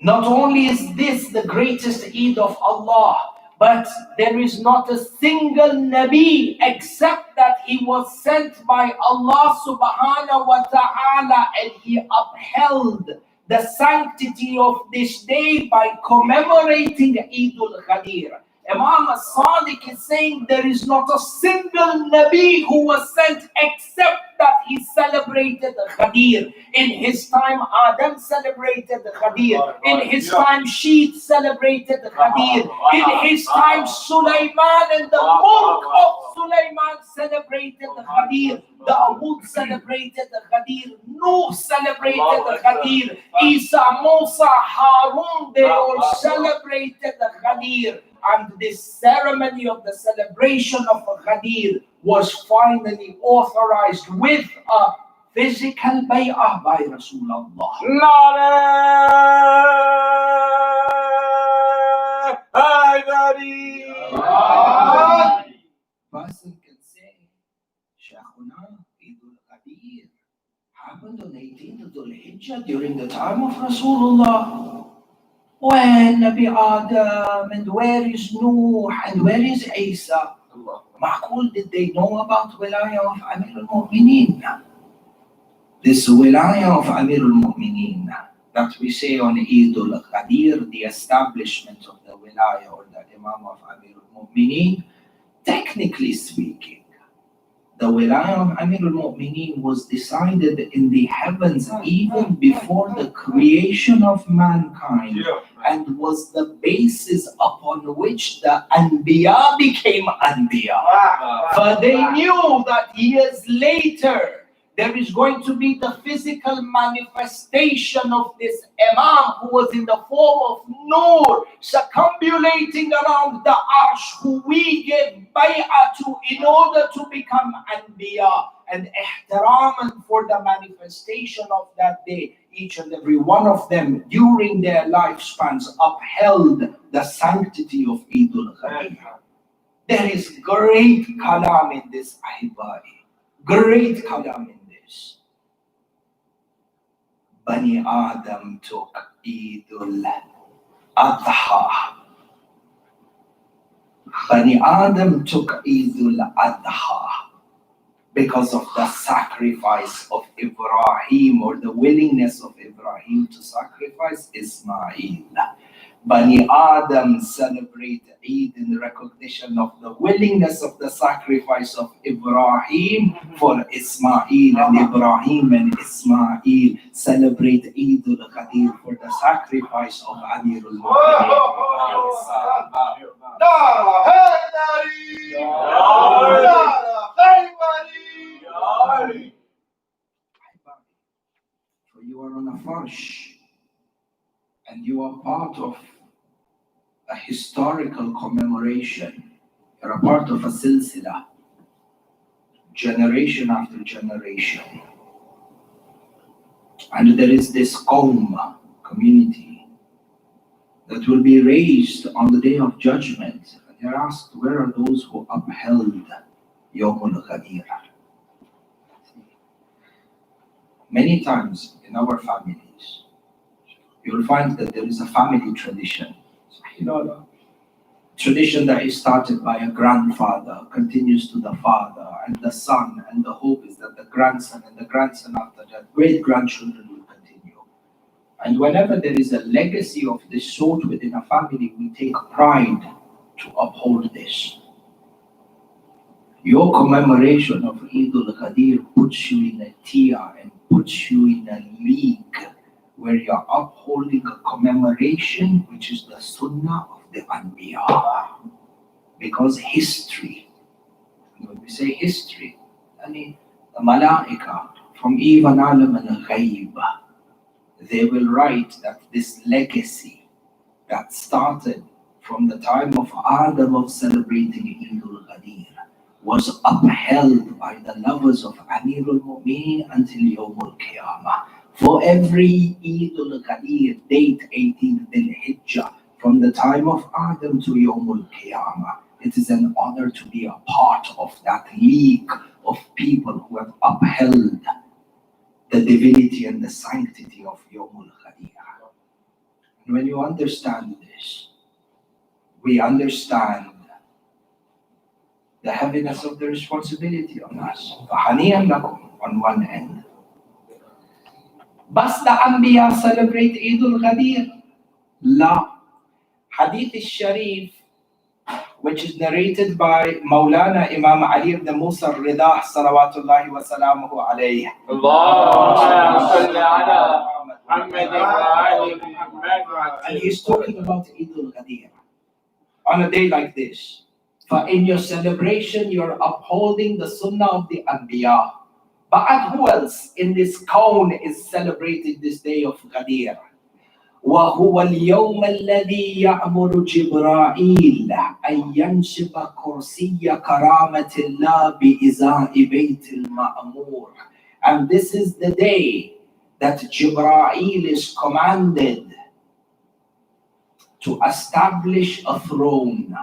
Not only is this the greatest Eid of Allah, but there is not a single Nabi except that he was sent by Allah subhanahu wa ta'ala, and he upheld the sanctity of this day by commemorating Eidul Ghadeer. Imam as-Sadiq is saying there is not a single Nabi who was sent except that he celebrated Ghadeer. In his time, Adam celebrated Ghadeer. In his time, Sheikh celebrated Ghadeer. In his time, Sulaiman and the monk of Sulaiman celebrated Ghadeer. Dawood celebrated Ghadeer. Nuh celebrated Ghadeer. Isa, Musa, Harun, they all celebrated Ghadeer. And this ceremony of the celebration of Ghadeer was finally authorized with a physical bay'ah by Rasulullah. Person can say, Shaykhuna, Eidul Ghadeer happened on 18th of Dhul Hijjah during the time of Rasulullah. When Nabi Adam, and where is Nuh, and where is Isa? Ma'qul, did they know about Wilayah of Amir al-Mu'mineen? This Wilayah of Amir al-Mu'mineen that we say on Eidul Ghadeer, the establishment of the Wilayah or the Imam of Amir al-Mu'mineen, technically speaking, the Wilayah of Amir al-Mu'mineen was decided in the heavens even before the creation of mankind, and was the basis upon which the Anbiya became Anbiya. But they knew that years later there is going to be the physical manifestation of this Imam who was in the form of Nur, circumambulating around the Arsh, who we gave bay'ah to in order to become Anbiya. And ihtiraman for the manifestation of that day, each and every one of them during their lifespans upheld the sanctity of Eidul Ghadeer. There is great kalam in this Ahibbai. Great kalam in this. Bani Adam took Eidul Adha. Bani Adam took Eidul Adha because of the sacrifice of Ibrahim, or the willingness of Ibrahim to sacrifice Ismail. Bani Adam celebrate Eid in recognition of the willingness of the sacrifice of Ibrahim for Ismail, and Ibrahim and Ismail celebrate Eid al-Ghadeer for the sacrifice of Amir So you are on a farsh, and you are part of a historical commemoration. You're a part of a silsila, generation after generation. And there is this qawm, community, that will be raised on the day of judgment. And they're asked, where are those who upheld Yawmul Ghadeer? Many times in our families, you will find that there is a family tradition. Tradition that is started by a grandfather, continues to the father and the son, and the hope is that the grandson and the grandson after that, great-grandchildren will continue. And whenever there is a legacy of this sort within a family, we take pride to uphold this. Your commemoration of Eidul Ghadeer puts you in a tier and puts you in a league where you're upholding a commemoration which is the sunnah of the Anbiya. Because history, when we say history, the Malaika from even Alam and Ghaib, they will write that this legacy that started from the time of Adam of celebrating Eid al-Ghadeer was upheld by the lovers of Amir al-Mu'mineen until Yawm al-Qiyamah. For every Eid al-Ghadeer, date 18th Dhul-Hijjah, from the time of Adam to Yawm al-Qiyamah, it is an honor to be a part of that league of people who have upheld the divinity and the sanctity of Yawm al-Ghadeer. And when you understand this, we understand the heaviness of the responsibility on us. فَحَنِيًا لَكُمْ on one end. But the Anbiya celebrate Eid al-Ghadeer? La. Hadith al-Sharif, which is narrated by Maulana Imam Ali ibn Musa al-Ridah, salawatullahi wa salamuhu alayhi. Allahumma salli ala Muhammad wa ali Muhammad. And he's talking about Eid al-Ghadeer. On a day like this, for in your celebration, you're upholding the sunnah of the Anbiya. But who else in this kawn is celebrating this day of Ghadeer? وهو اليوم الذي يأمر جبرائيل أن ينشب كرسي كرامة الله بإزاء بيت المأمور. And this is the day that Jibra'il is commanded to establish a throne.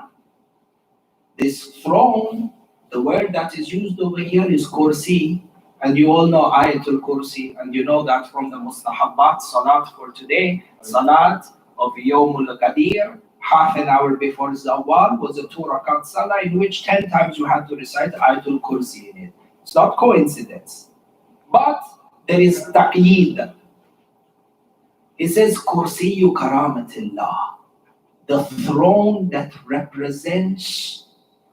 This throne, the word that is used over here is kursi, and you all know Ayatul Kursi, and you know that from the Mustahabbat Salat for today, Salat of Yawm al-Ghadeer, half an hour before Zawal was a 2 rakat Salah in which 10 times you had to recite Ayatul Kursi in it. It's not coincidence, but there is taqeed. It says Kursiyu Karamatillah, the throne that represents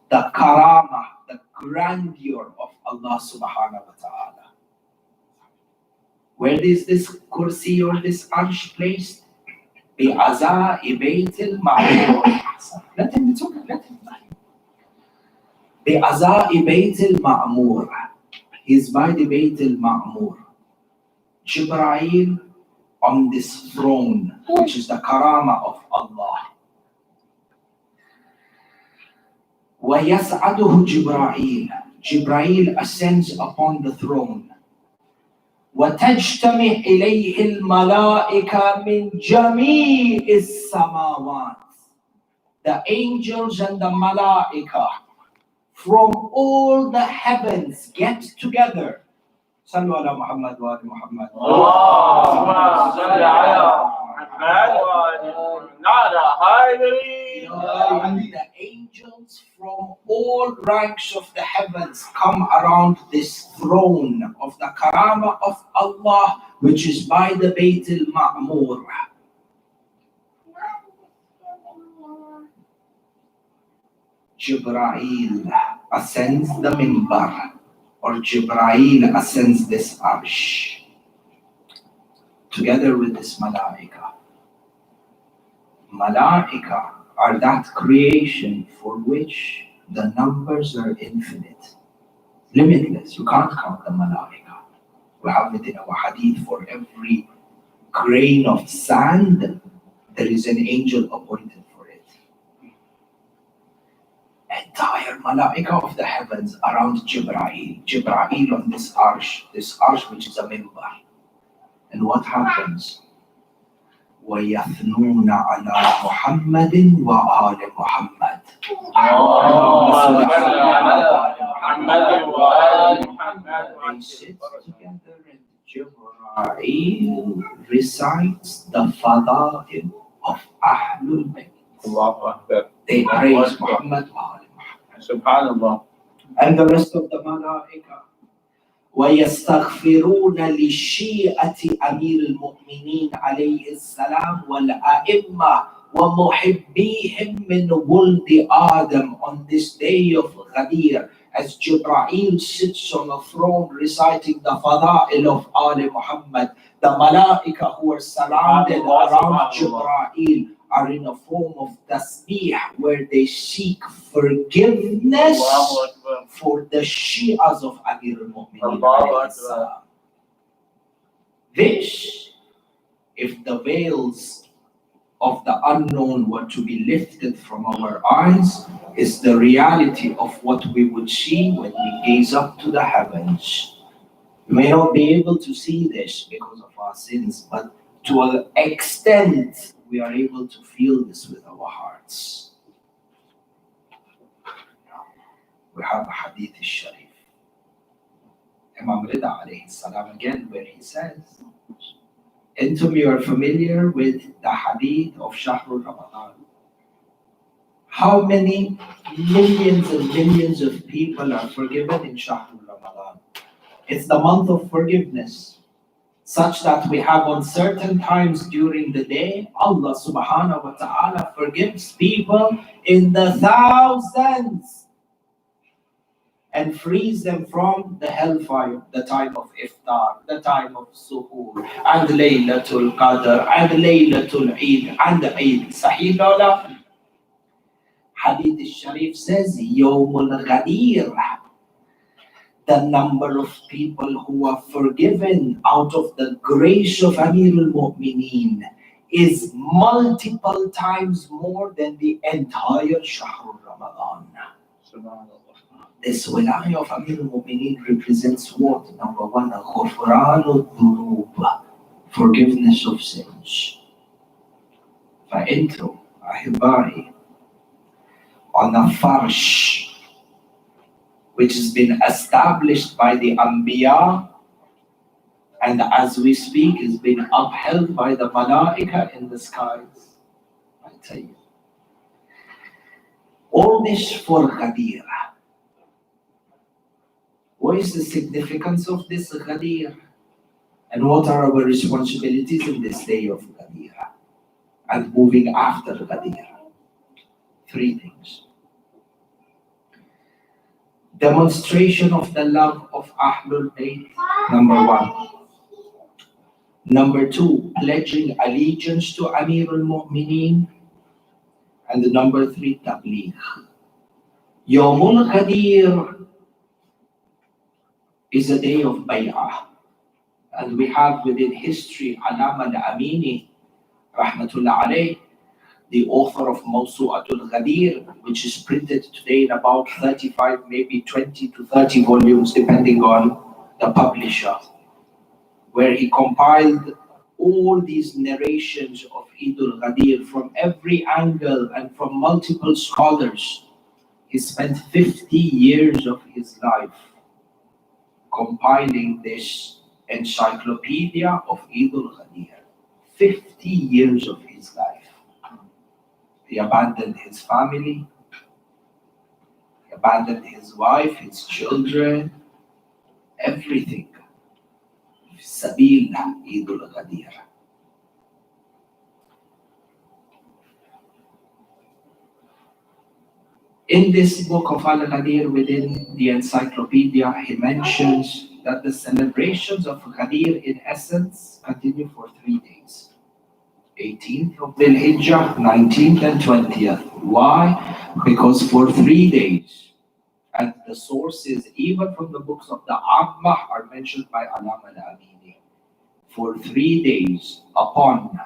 the karama, the grandeur of Allah subhanahu wa ta'ala. Where is this kursi or this arsh placed? بِعَزَاءِ بَيْتِ الْمَعْمُورِ. Let him talk, let him talk. بِعَزَاءِ بَيْتِ الْمَعْمُورِ. He's by the Bayt al-Ma'mur. Jibra'il on this throne, which is the karama of Allah. وَيَسْعَدُهُ جِبْرَائِيل. Jibra'il ascends upon the throne. وَتَجْتَمِعْ إِلَيْهِ الْمَلَائِكَةِ مِنْ جَمِيعِ السَّمَاوَاتِ. The angels and the malaika from all the heavens get together. Sallu ala Muhammad wa ali Muhammad. Allahumma salli ala Muhammad wa ali Muhammad. The angels from all ranks of the heavens come around this throne of the karama of Allah, which is by the Bayt al-Ma'mur. Jibra'il ascends the minbar, or Jibra'il ascends this arsh, together with this malaika. Malaika are that creation for which the numbers are infinite, limitless. You can't count the malaika. We have it in our hadith: for every grain of sand, there is an angel appointed for it. Entire malaika of the heavens around Jibra'il. Jibra'il on this arsh which is a minbar. And what happens? وَيَثْنُونَ عَلَى مُحَمَّدٍ وَآلِ مُحَمَّدٍ. They sit together and Jibra'il recites the fada'il of Ahlul Bayt. They praise Muhammad wa Ali Muhammad. Subhanallah. And the rest of the malaika. وَيَسْتَغْفِرُونَ لِلشِّيعَةِ أَمِيرِ الْمُؤْمِنِينَ عَلَيْهِ السَّلَامُ وَالْأَئِمَّةِ وَمُحِبِّيهِمْ مِنْ وُلْدِ آدَمْ. On this day of Ghadeer, as Jibra'il sits on a throne reciting the fada'il of Ali Muhammad, the malaika who are surrounded around Jibra'il are in a form of tasbih, where they seek forgiveness for the Shi'as of Amir al-Mu'mineen. This, if the veils of the unknown were to be lifted from our eyes, is the reality of what we would see when we gaze up to the heavens. We may not be able to see this because of our sins, but to an extent we are able to feel this with our hearts. We have a hadith al-Sharif. Imam Rida alayhi salam again, where he says, Antum, you are familiar with the hadith of Shahrul Ramadan. How many millions and millions of people are forgiven in Shahrul Ramadan? It's the month of forgiveness, such that we have on certain times during the day, Allah subhanahu wa ta'ala forgives people in the thousands and frees them from the hellfire, the time of iftar, the time of suhoor, and Laylatul Qadr, and Laylatul Eid, and Eid. Sahih Lola? Hadith al-Sharif says, Yawmul Ghadeer, the number of people who are forgiven out of the grace of Amir al-Mu'mineen is multiple times more than the entire Shahrul Ramadan. This wilayah of Amir al-Mu'mineen represents what? Number one, Ghufran al-Dhunub, forgiveness of sins. فأنتم أحبائي, on a farsh which has been established by the Anbiya, and as we speak is being upheld by the Malaika in the skies. I tell you, all this for Ghadeer. What is the significance of this Ghadeer? And what are our responsibilities in this day of Ghadeer and moving after Ghadeer? Three things. Demonstration of the love of Ahlul Bayt, number one. Number two, pledging allegiance to Amir al-Mu'mineen. And number three, tabligh. Yawmul Ghadeer is a day of bay'ah. And we have within history Alama al-Amini, rahmatullah alayh, the author of Mawsu'atul Ghadeer, which is printed today in about 35, maybe 20 to 30 volumes, depending on the publisher, where he compiled all these narrations of Eid al-Ghadeer from every angle and from multiple scholars. He spent 50 years of his life compiling this encyclopedia of Eid al-Ghadeer. 50 years of his life. He abandoned his family, he abandoned his wife, his children, everything. Sabil Eid al-Ghadeer. In this book of Al-Ghadeer, within the encyclopedia, he mentions that the celebrations of Ghadeer in essence continue for 3 days. 18th of Dhul Hijjah, 19th and 20th. Why? Because for 3 days, and the sources, even from the books of the Abbas, are mentioned by Alama al-Amini. For 3 days, upon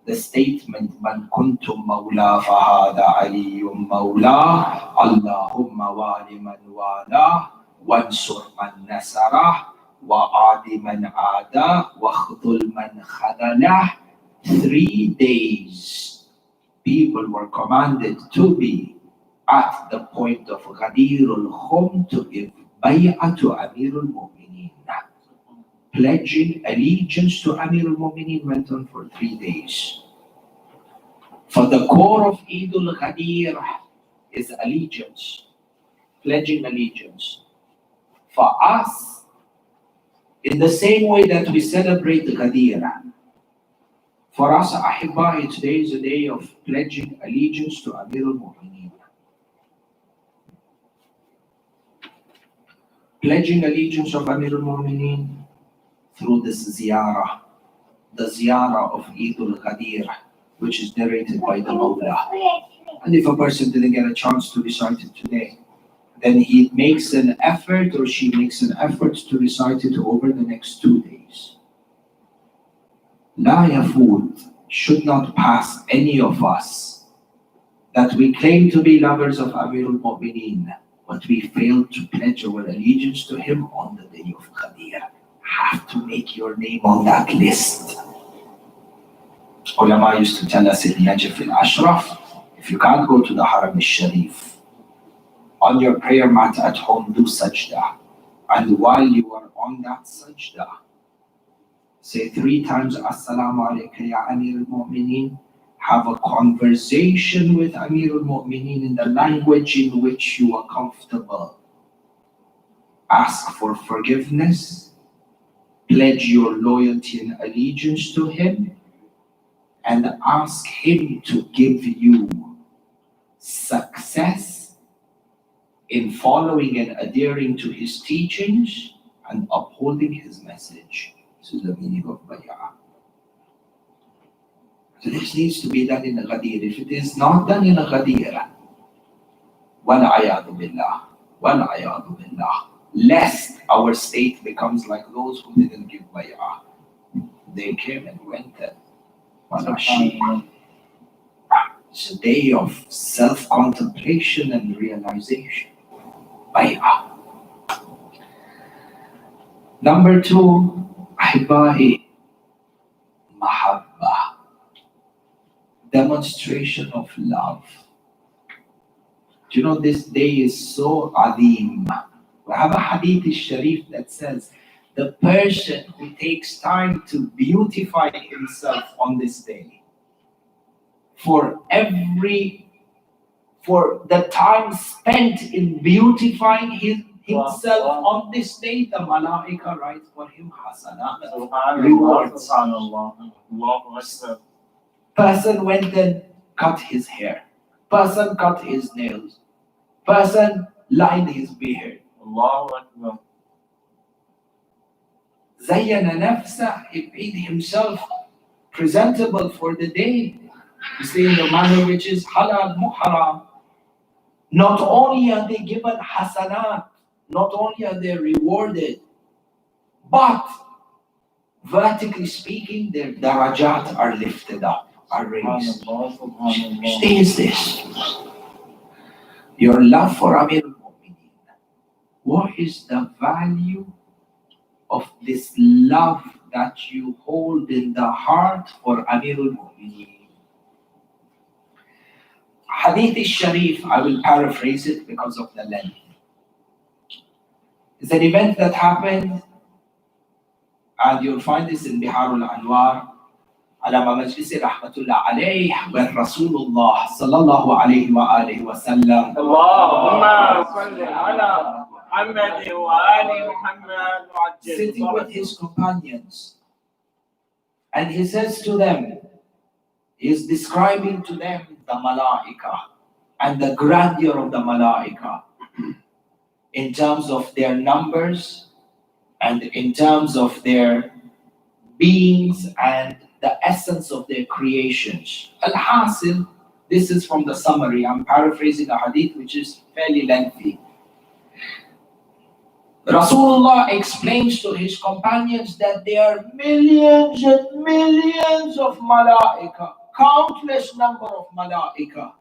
the statement, Man kuntum mawla fahada aliyyum mawla, Allahumma wali man wala, wansur man nasarah, wa adi man ada, wa khudul man khadalah. 3 days, people were commanded to be at the point of Ghadeer al-Khum to give bay'ah to Amir al-Mu'mineen. Pledging allegiance to Amir al-Mu'mineen went on for 3 days. For the core of Eid al-Ghadeer is allegiance, pledging allegiance. For us, in the same way that we celebrate Ghadeer, for us, Ahibai, today is a day of pledging allegiance to Amir al-Mu'mineen. Pledging allegiance of Amir al-Mu'mineen through this ziyarah, the ziyarah of Eid al-Ghadeer, which is narrated by the Mawla. And if a person didn't get a chance to recite it today, then he makes an effort, or she makes an effort to recite it over the next 2 days. Law يفوت should not pass any of us that we claim to be lovers of Amirul Mu'mineen, but we fail to pledge our allegiance to him on the day of Ghadeer. Have to make your name on that list. Ulama used to tell us in Najaf al-Ashraf, if you can't go to the Haram al-Sharif, on your prayer mat at home, do sajda. And while you are on that sajda, say 3 times, Assalamu alaikum ya Amir al-Mu'mineen. Have a conversation with Amir al-Mu'mineen in the language in which you are comfortable. Ask for forgiveness, pledge your loyalty and allegiance to him, and ask him to give you success in following and adhering to his teachings and upholding his message. This is the meaning of bay'ah. So this needs to be done in a Ghadeer. If it is not done in a Ghadeer, wal-'ayadu billah, lest our state becomes like those who didn't give bay'ah. They came and went and it's a day of self-contemplation and realization. Bay'ah. Number 2, ahibba'i, mahabba, demonstration of love. Do you know this day is so adeem? We have a hadith al-sharif that says, the person who takes time to beautify himself on this day, for the time spent in beautifying himself on this day, the malaika writes for him hasanat, rewards. Person went and cut his hair. Person cut his nails. Person lined his beard. Allahu Akbar. Zayyana nafsa, he made himself presentable for the day. You see, in the manner which is halal muharam. Not only are they given hasanat, not only are they rewarded, but vertically speaking, their darajat are lifted up, are raised. Which day is this? Your love for Amir al-Mu'mineen. What is the value of this love that you hold in the heart for Amir al-Mu'mineen? Hadith al-Sharif, I will paraphrase it because of the length. It's an event that happened, and you'll find this in Bihar al-Anwar, Alama Majlisi Rahmatullah alayh, where Rasulullah sallallahu alayhi wa alihi wa sallam, Allahumma salli ala Muhammad wa ali Muhammad, sitting with his companions, and he says to them, he is describing to them the malaika and the grandeur of the malaika in terms of their numbers and in terms of their beings and the essence of their creations. Al-Hasil, this is from the summary. I'm paraphrasing a hadith which is fairly lengthy. Rasulullah explains to his companions that there are millions and millions of malaika, countless number of malaika.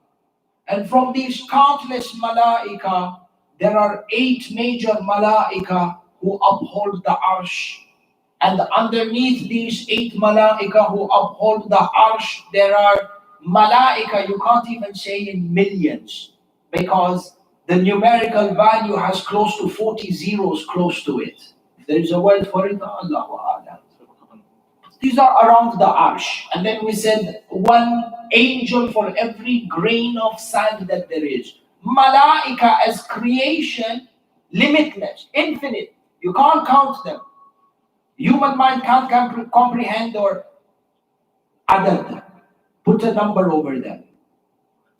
And from these countless malaika, there are 8 major malaika who uphold the arsh. And underneath these 8 malaika who uphold the arsh, there are malaika, you can't even say in millions, because the numerical value has close to 40 zeros close to it. If there is a word for it, Allahu A'lam. These are around the arsh. And then we said 1 angel for every grain of sand that there is. Malaika as creation, limitless, infinite. You can't count them. Human mind can't comprehend or adad, put a number over them.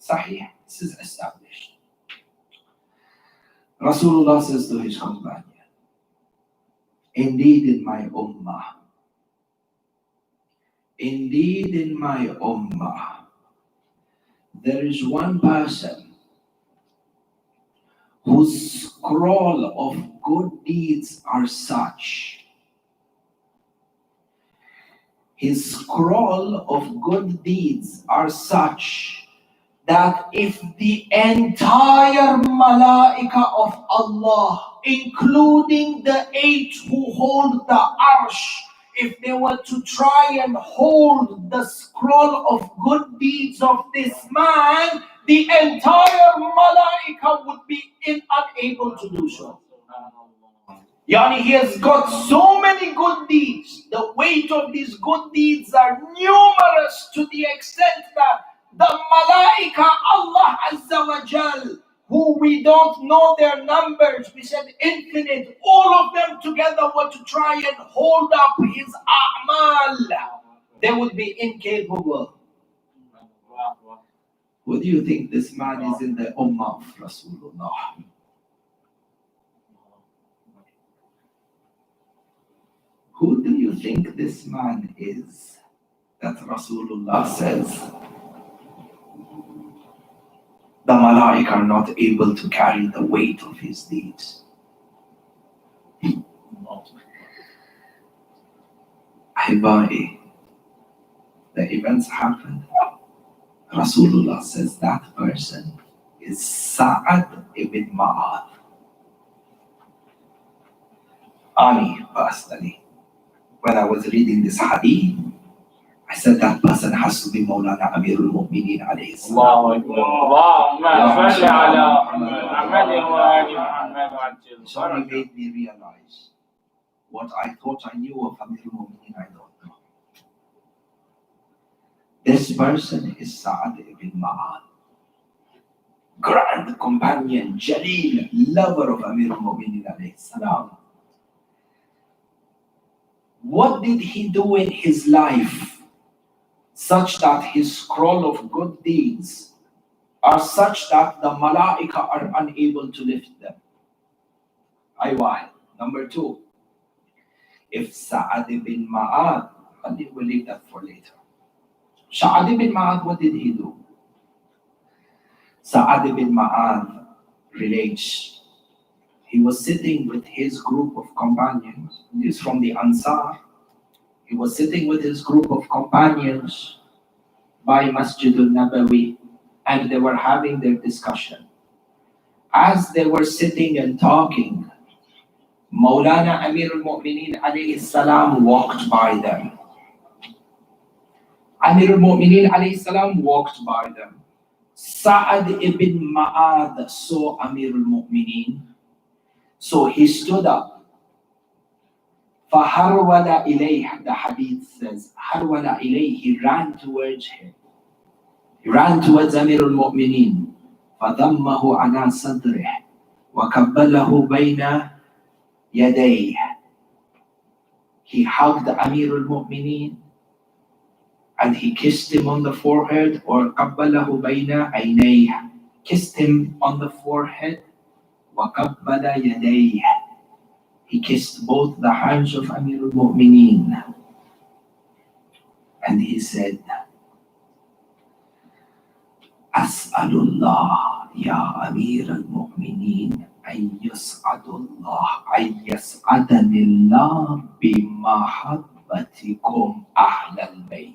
Sahih, this is established. Rasulullah says to his companion, indeed in my ummah, there is one person whose scroll of good deeds are such. his scroll of good deeds are such that if the entire malaika of Allah, including the 8 who hold the arsh, if they were to try and hold the scroll of good deeds of this man, the entire malaika would be unable to do so. Yani he has got so many good deeds. The weight of these good deeds are numerous to the extent that the malaika, Allah Azza wa Jal, who we don't know their numbers, we said infinite, all of them together were to try and hold up his a'mal, they would be incapable. Who do you think this man is in the ummah of Rasulullah? Who do you think this man is that Rasulullah says the malaika are not able to carry the weight of his deeds? Ahibbai, the events happened. Rasulullah says that person is Sa'ad ibn Ma'ad. Ani, personally, when I was reading this hadith, I said that person has to be Mawlana Amirul Mu'mineen alayhi salam. So he made me realize what I thought I knew of Amirul Mu'mineen, I don't know. This person is Sa'ad ibn Ma'ad, grand companion, Jaleel, lover of Amirul Mu'mineen alayhi salam. What did he do in his life such that his scroll of good deeds are such that the malaika are unable to lift them? Aywa. Number 2, if Sa'ad ibn Ma'ad, we'll leave that for later. Sa'ad ibn Ma'ad, what did he do? Sa'ad ibn Ma'ad relates. He was sitting with his group of companions. He's from the Ansar. He was sitting with his group of companions by Masjid al-Nabawi, and they were having their discussion. As they were sitting and talking, Mawlana Amirul Mu'mineen alayhi salam walked by them. Amirul Mu'mineen alayhi salam walked by them. Sa'ad ibn Ma'ad saw Amirul Mu'mineen. So he stood up. فَهَرْوَلَ إِلَيْهِ, the hadith says, هَرْوَلَ إِلَيْهِ, he ran towards him. He ran towards Amirul Mu'mineen. فَضَمَّهُ عَلَى صَدْرِهِ وَكَبَّلَهُ بَيْنَ يَدَيْهِ. He hugged Amirul Mu'mineen and he kissed him on the forehead, or قَبَّلَهُ بَيْنَ عَيْنَيْهِ, kissed him on the forehead. وَقَبَّلَ يَدَيْهِ, he kissed both the hands of Amirul Mu'mineen. And he said, As'alullah ya Amirul Mu'mineen an yas'adullah an yas'adanillah bimahabbatikum ahlal bayt.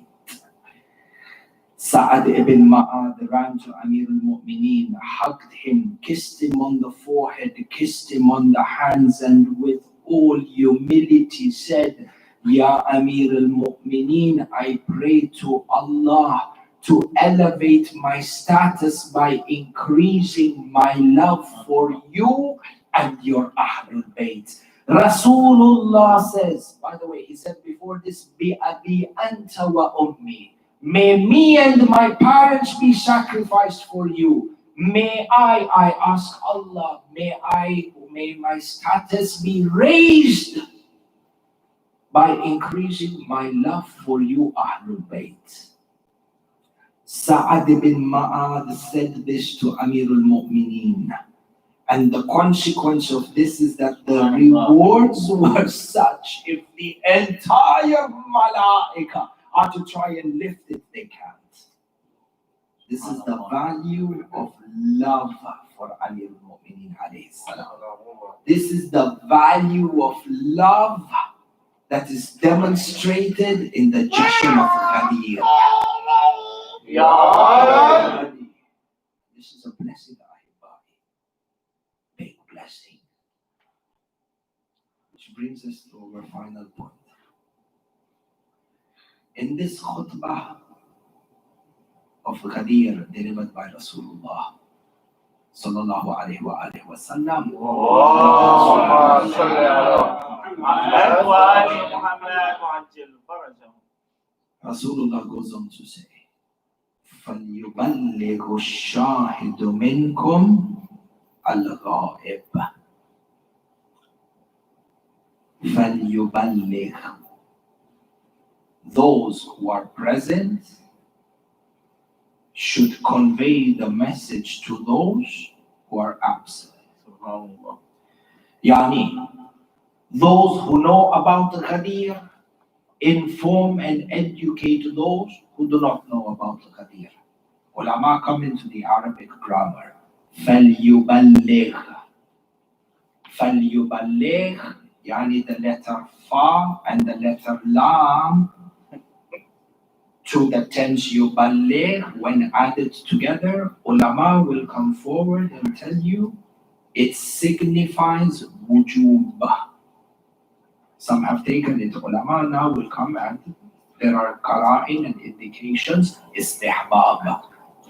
Sa'ad ibn Ma'ad ran to Amirul Mu'mineen, hugged him, kissed him on the forehead, kissed him on the hands, and with all humility said, Ya Amirul Mu'mineen, I pray to Allah to elevate my status by increasing my love for you and your Ahlul Bayt. Rasulullah says, by the way, he said before this, Bi abi anta wa ummi. May me and my parents be sacrificed for you. May I ask Allah, may my status be raised by increasing my love for you, Ahlul Bayt. Sa'ad ibn Ma'ad said this to Amirul Mu'mineen. And the consequence of this is that the rewards were such, if the entire malaika are to try and lift it, they can't. This is the value of love for Amirul Mu'mineen alayhi salam. This is the value of love that is demonstrated in the gesture of Ghadeer. This is a blessing, Ahibbai. Big blessing. Which brings us to our final point. In this khutbah of Ghadeer delivered by Rasulullah sallallahu alayhi wa sallam, Rasulullah goes on to say, فَلْيُبَلِّغُ الشَّاهِدُ مِنْكُمْ الْغَائِبَ. فَلْيُبَلِّغ. Those who are present should convey the message to those who are absent. Yani, those who know about Ghadeer, inform and educate those who do not know about Ghadeer. Ulama come into the Arabic grammar. فَلْيُبَلِّغ. فَلْيُبَلِّغ, yani the letter Fa and the letter Lam to the tense yuballigh, when added together, ulama will come forward and tell you it signifies wujub. Some have taken it, ulama now will come and there are qara'in and indications, istihbab.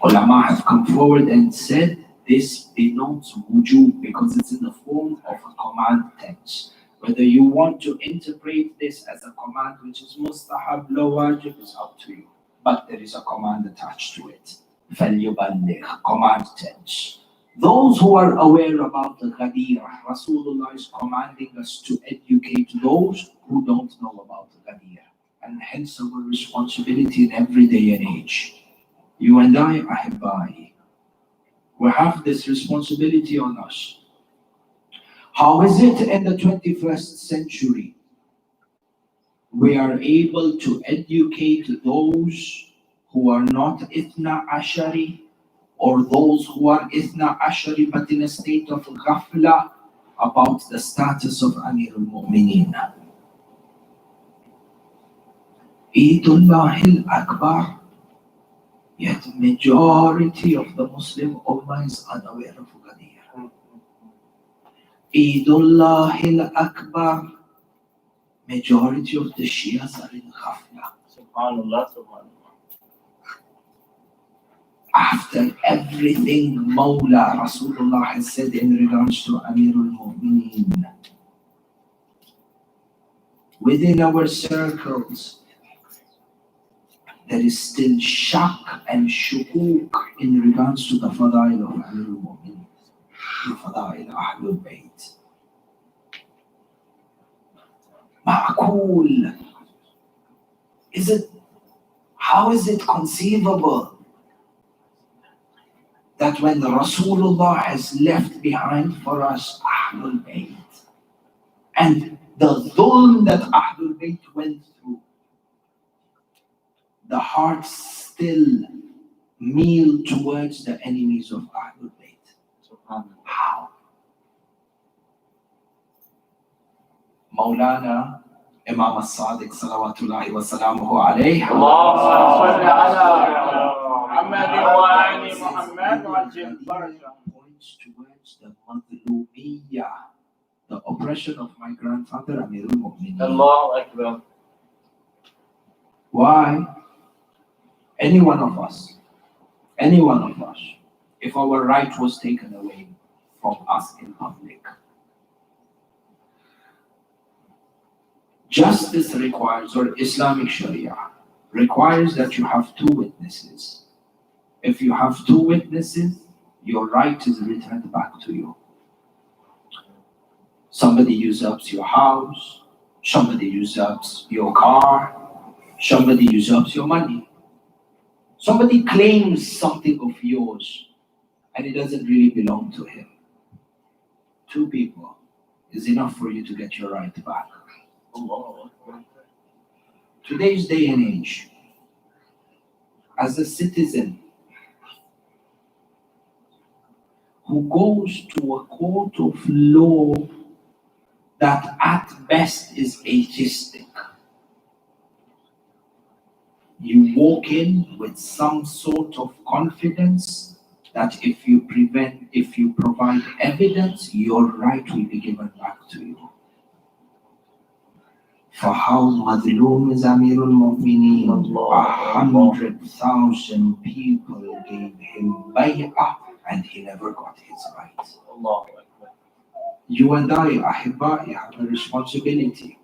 Ulama have come forward and said this denotes wujub because it's in the form of a command tense. Whether you want to interpret this as a command which is mustahab, low wajib, is up to you. But there is a command attached to it. فَلْيُبَلِّغ, command tense. Those who are aware about the Ghadeer, Rasulullah is commanding us to educate those who don't know about the Ghadeer. And hence our responsibility in every day and age. You and I, Ahibbai, we have this responsibility on us. How is it in the 21st century we are able to educate those who are not Ithna Ashari or those who are Ithna Ashari but in a state of ghafla about the status of Amir al-Mu'mineen? Eidullah al-Akbar, yet majority of the Muslim Ummah is unaware of Ghadeer. Eidullah al-Akbar, majority of the Shias are in ghafla. Subhanallah, subhanallah. After everything Mawla Rasulullah has said in regards to Amir al-Mu'mineen, within our circles, there is still shak and shukuk in regards to the fadail of Amir al-Mu'mineen, the fadail Ahlul Bayt. Ma'akul. How is it conceivable that when the Rasulullah has left behind for us Ahlul Bayt and the dhulm that Ahlul Bayt went through, the hearts still meal towards the enemies of Ahlul Bayt? How? Maulana Imam al-Sadiq salawatullahi wa salamuhu alayhi, points towards the madhlubiyya, the oppression of my grandfather Amir al-Mu'mineen. Allahu Akbar. Why? Any one of us, if our right was taken away from us in public, justice requires, or Islamic Sharia requires, that you have two witnesses. If you have two witnesses, your right is returned back to you. Somebody usurps your house, somebody usurps your car, somebody usurps your money. Somebody claims something of yours and it doesn't really belong to him. Two people is enough for you to get your right back. Today's day and age, as a citizen who goes to a court of law that at best is atheistic. You walk in with some sort of confidence that if you provide evidence, your right will be given back to you. For how Madloom is Amirul Mu'mineen, 100,000 people gave him bay'ah and he never got his right. You and I, Ahibba'i, have a responsibility,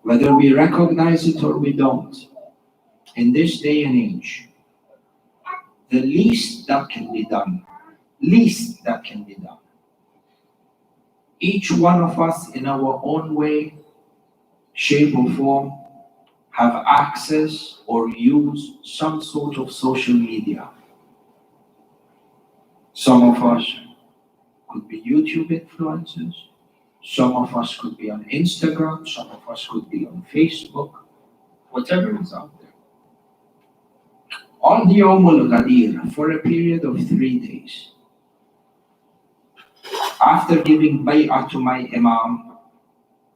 whether we recognize it or we don't. In this day and age, the least that can be done, each one of us in our own way, shape or form, have access or use some sort of social media. Some of us could be YouTube influencers, some of us could be on Instagram, some of us could be on Facebook, whatever is out there. On the Yawmul Ghadeer, for a period of 3 days, after giving bay'ah to my Imam,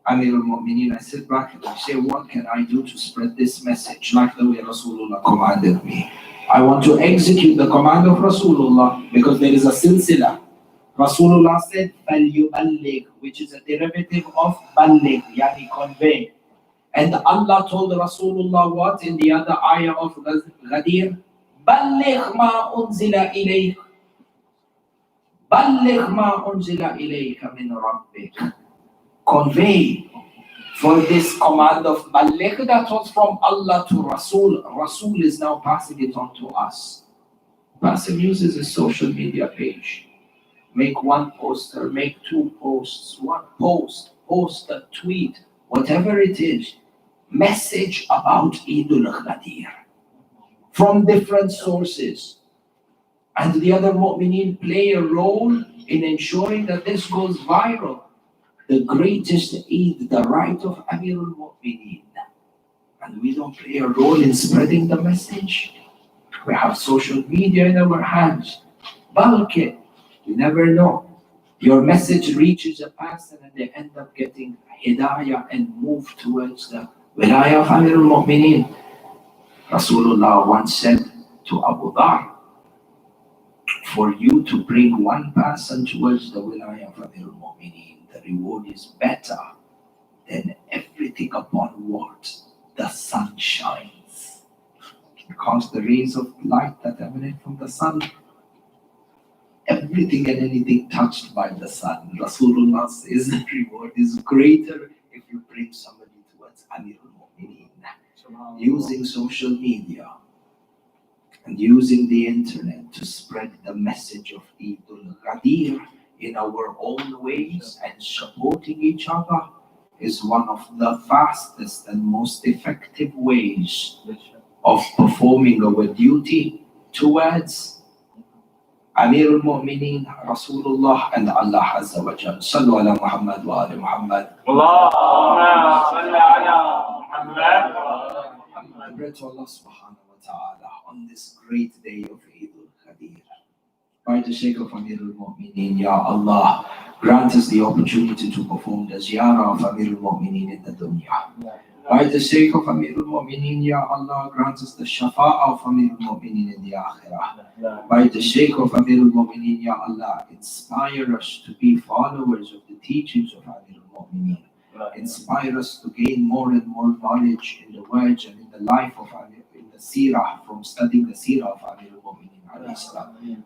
Amir al-Mu'mineen, I sit back and I say, what can I do to spread this message like the way Rasulullah commanded me? I want to execute the command of Rasulullah because there is a silsila. Rasulullah said, فَلْيُبَلِّغْ, which is a derivative of balligh, yani convey. And Allah told Rasulullah what in the other ayah of Ghadeer? بَلِّغْ مَا أُنزِلَ إِلَيْكَ بَلِّغْ مَا أُنزِلَ إِلَيْكَ مِنْ رَبِّكَ. Convey. For this command of Balligh that was from Allah to Rasul, Rasul is now passing it on to us. Person uses a social media page. Make one poster, make 2 posts, one post a tweet, whatever it is. Message about Eidul Ghadeer from different sources. And the other mu'mineen play a role in ensuring that this goes viral. The greatest Eid, the right of Amir al-Mu'mineen. And we don't play a role in spreading the message. We have social media in our hands. Bulk it. You never know. Your message reaches a person and they end up getting hidayah and move towards the wilayah of Amir al-Mu'mineen. Rasulullah once said to Abu Dhar, for you to bring one person towards the wilayah of Amir al-Mu'mineen, the reward is better than everything upon what the sun shines. Because the rays of light that emanate from the sun, everything and anything touched by the sun, Rasulullah says the reward is greater if you bring somebody towards Amir al-Mu'mineen. Using social media and using the internet to spread the message of Eidul Ghadeer in our own ways and supporting each other is one of the fastest and most effective ways of performing our duty towards Amir al-Mu'mineen, Rasulullah, and Allah Azza wa Jal. Sallu ala Muhammad wa ali Muhammad. Allahumma salli ala Muhammad wa ali Muhammad. I pray to Allah subhanahu wa ta'ala on this great day of Eidul Ghadeer. By the Sheikh of Amir al-Mu'mineen, Ya Allah, grant us the opportunity to perform the ziyarah of Amir al-Mu'mineen in the dunya. By the sake of Amir al-Mu'mineen, Ya Allah, grant us the shafa'ah of Amir al-Mu'mineen in the akhirah. By the sake of Amir al-Mu'mineen, Ya Allah, inspire us to be followers of the teachings of Amir al-Mu'mineen. Inspire us to gain more and more knowledge in the words and in the life of Amir, in the seerah, from studying the seerah of Amir al-Mu'mineen.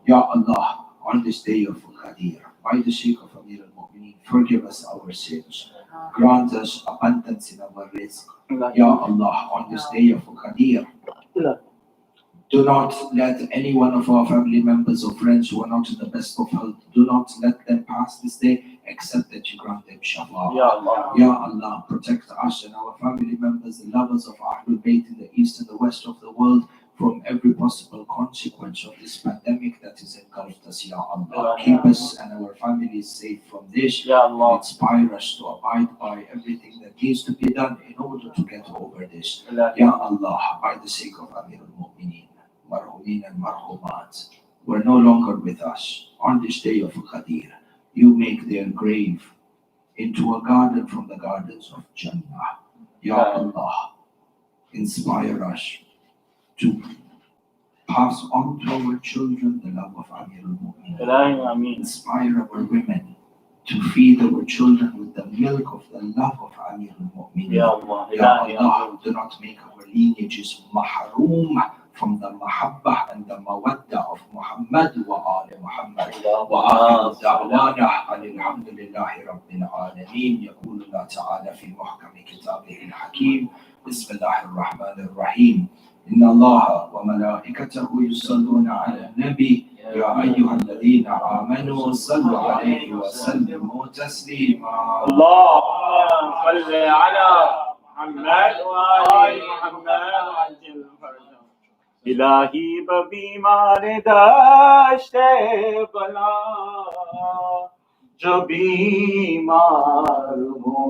Ya Allah, on this day of Ghadeer, by the sake of Amir al-Mu'mineen, forgive us our sins. Grant us abundance in our rizq. Ya Allah, on this day of Ghadeer, do not let any one of our family members or friends who are not in the best of health, do not let them pass this day except that you grant them shafa. Ya Allah, protect us and our family members, the lovers of Ahlul Bayt in the east and the west of the world, from every possible consequence of this pandemic that is engulfed us, Ya Allah. Keep us and our families safe from this. Ya Allah. Inspire us to abide by everything that needs to be done in order to get over this. Ya Allah, by the sake of Amir al-Mu'mineen, Marhumin and Marhumat, who are no longer with us on this day of Ghadeer, you make their grave into a garden from the gardens of Jannah. Ya Allah, inspire us to pass on to our children the love of Amir al-Mu'mineen. Inspire our women to feed our children with the milk of the love of Amir al-Mu'mineen. Ya Allah, do not make our lineages mahroom from the mahabbah and the mawaddah of Muhammad wa ali Muhammad. Wa akhiru da'wana alhamdulillahi rabbil alameen. Yaqulu Allah ta'ala fi muhkami kitabihi al-hakim. Bismillahir rahmanir rahim. إن الله وملائكته يصلون على النبي يا أيها الذين آمنوا صلوا عليه وسلموا تسليما. اللهم صل على محمد وآل محمد وعجل فرجهم. الہی بیمار داشت بلا جو بیمار ہو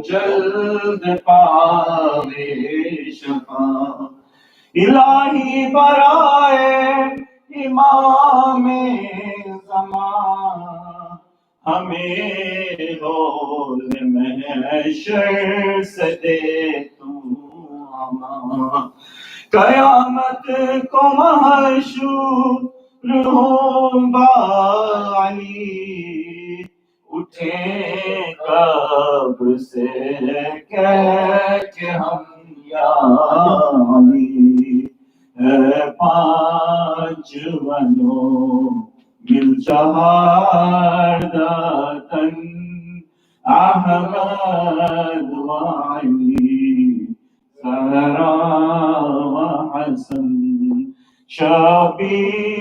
جلد پاوے شفا. الہی برائے امام زمان ہمیں رول محشر سے دے تو امان. قیامت کو محشور ہوں علی اٹھیں قبر سے کہہ کہ ہم یا علی ہے پانچ ونوں مل چہار داتن احمد و علی زہرا و حسن شبیر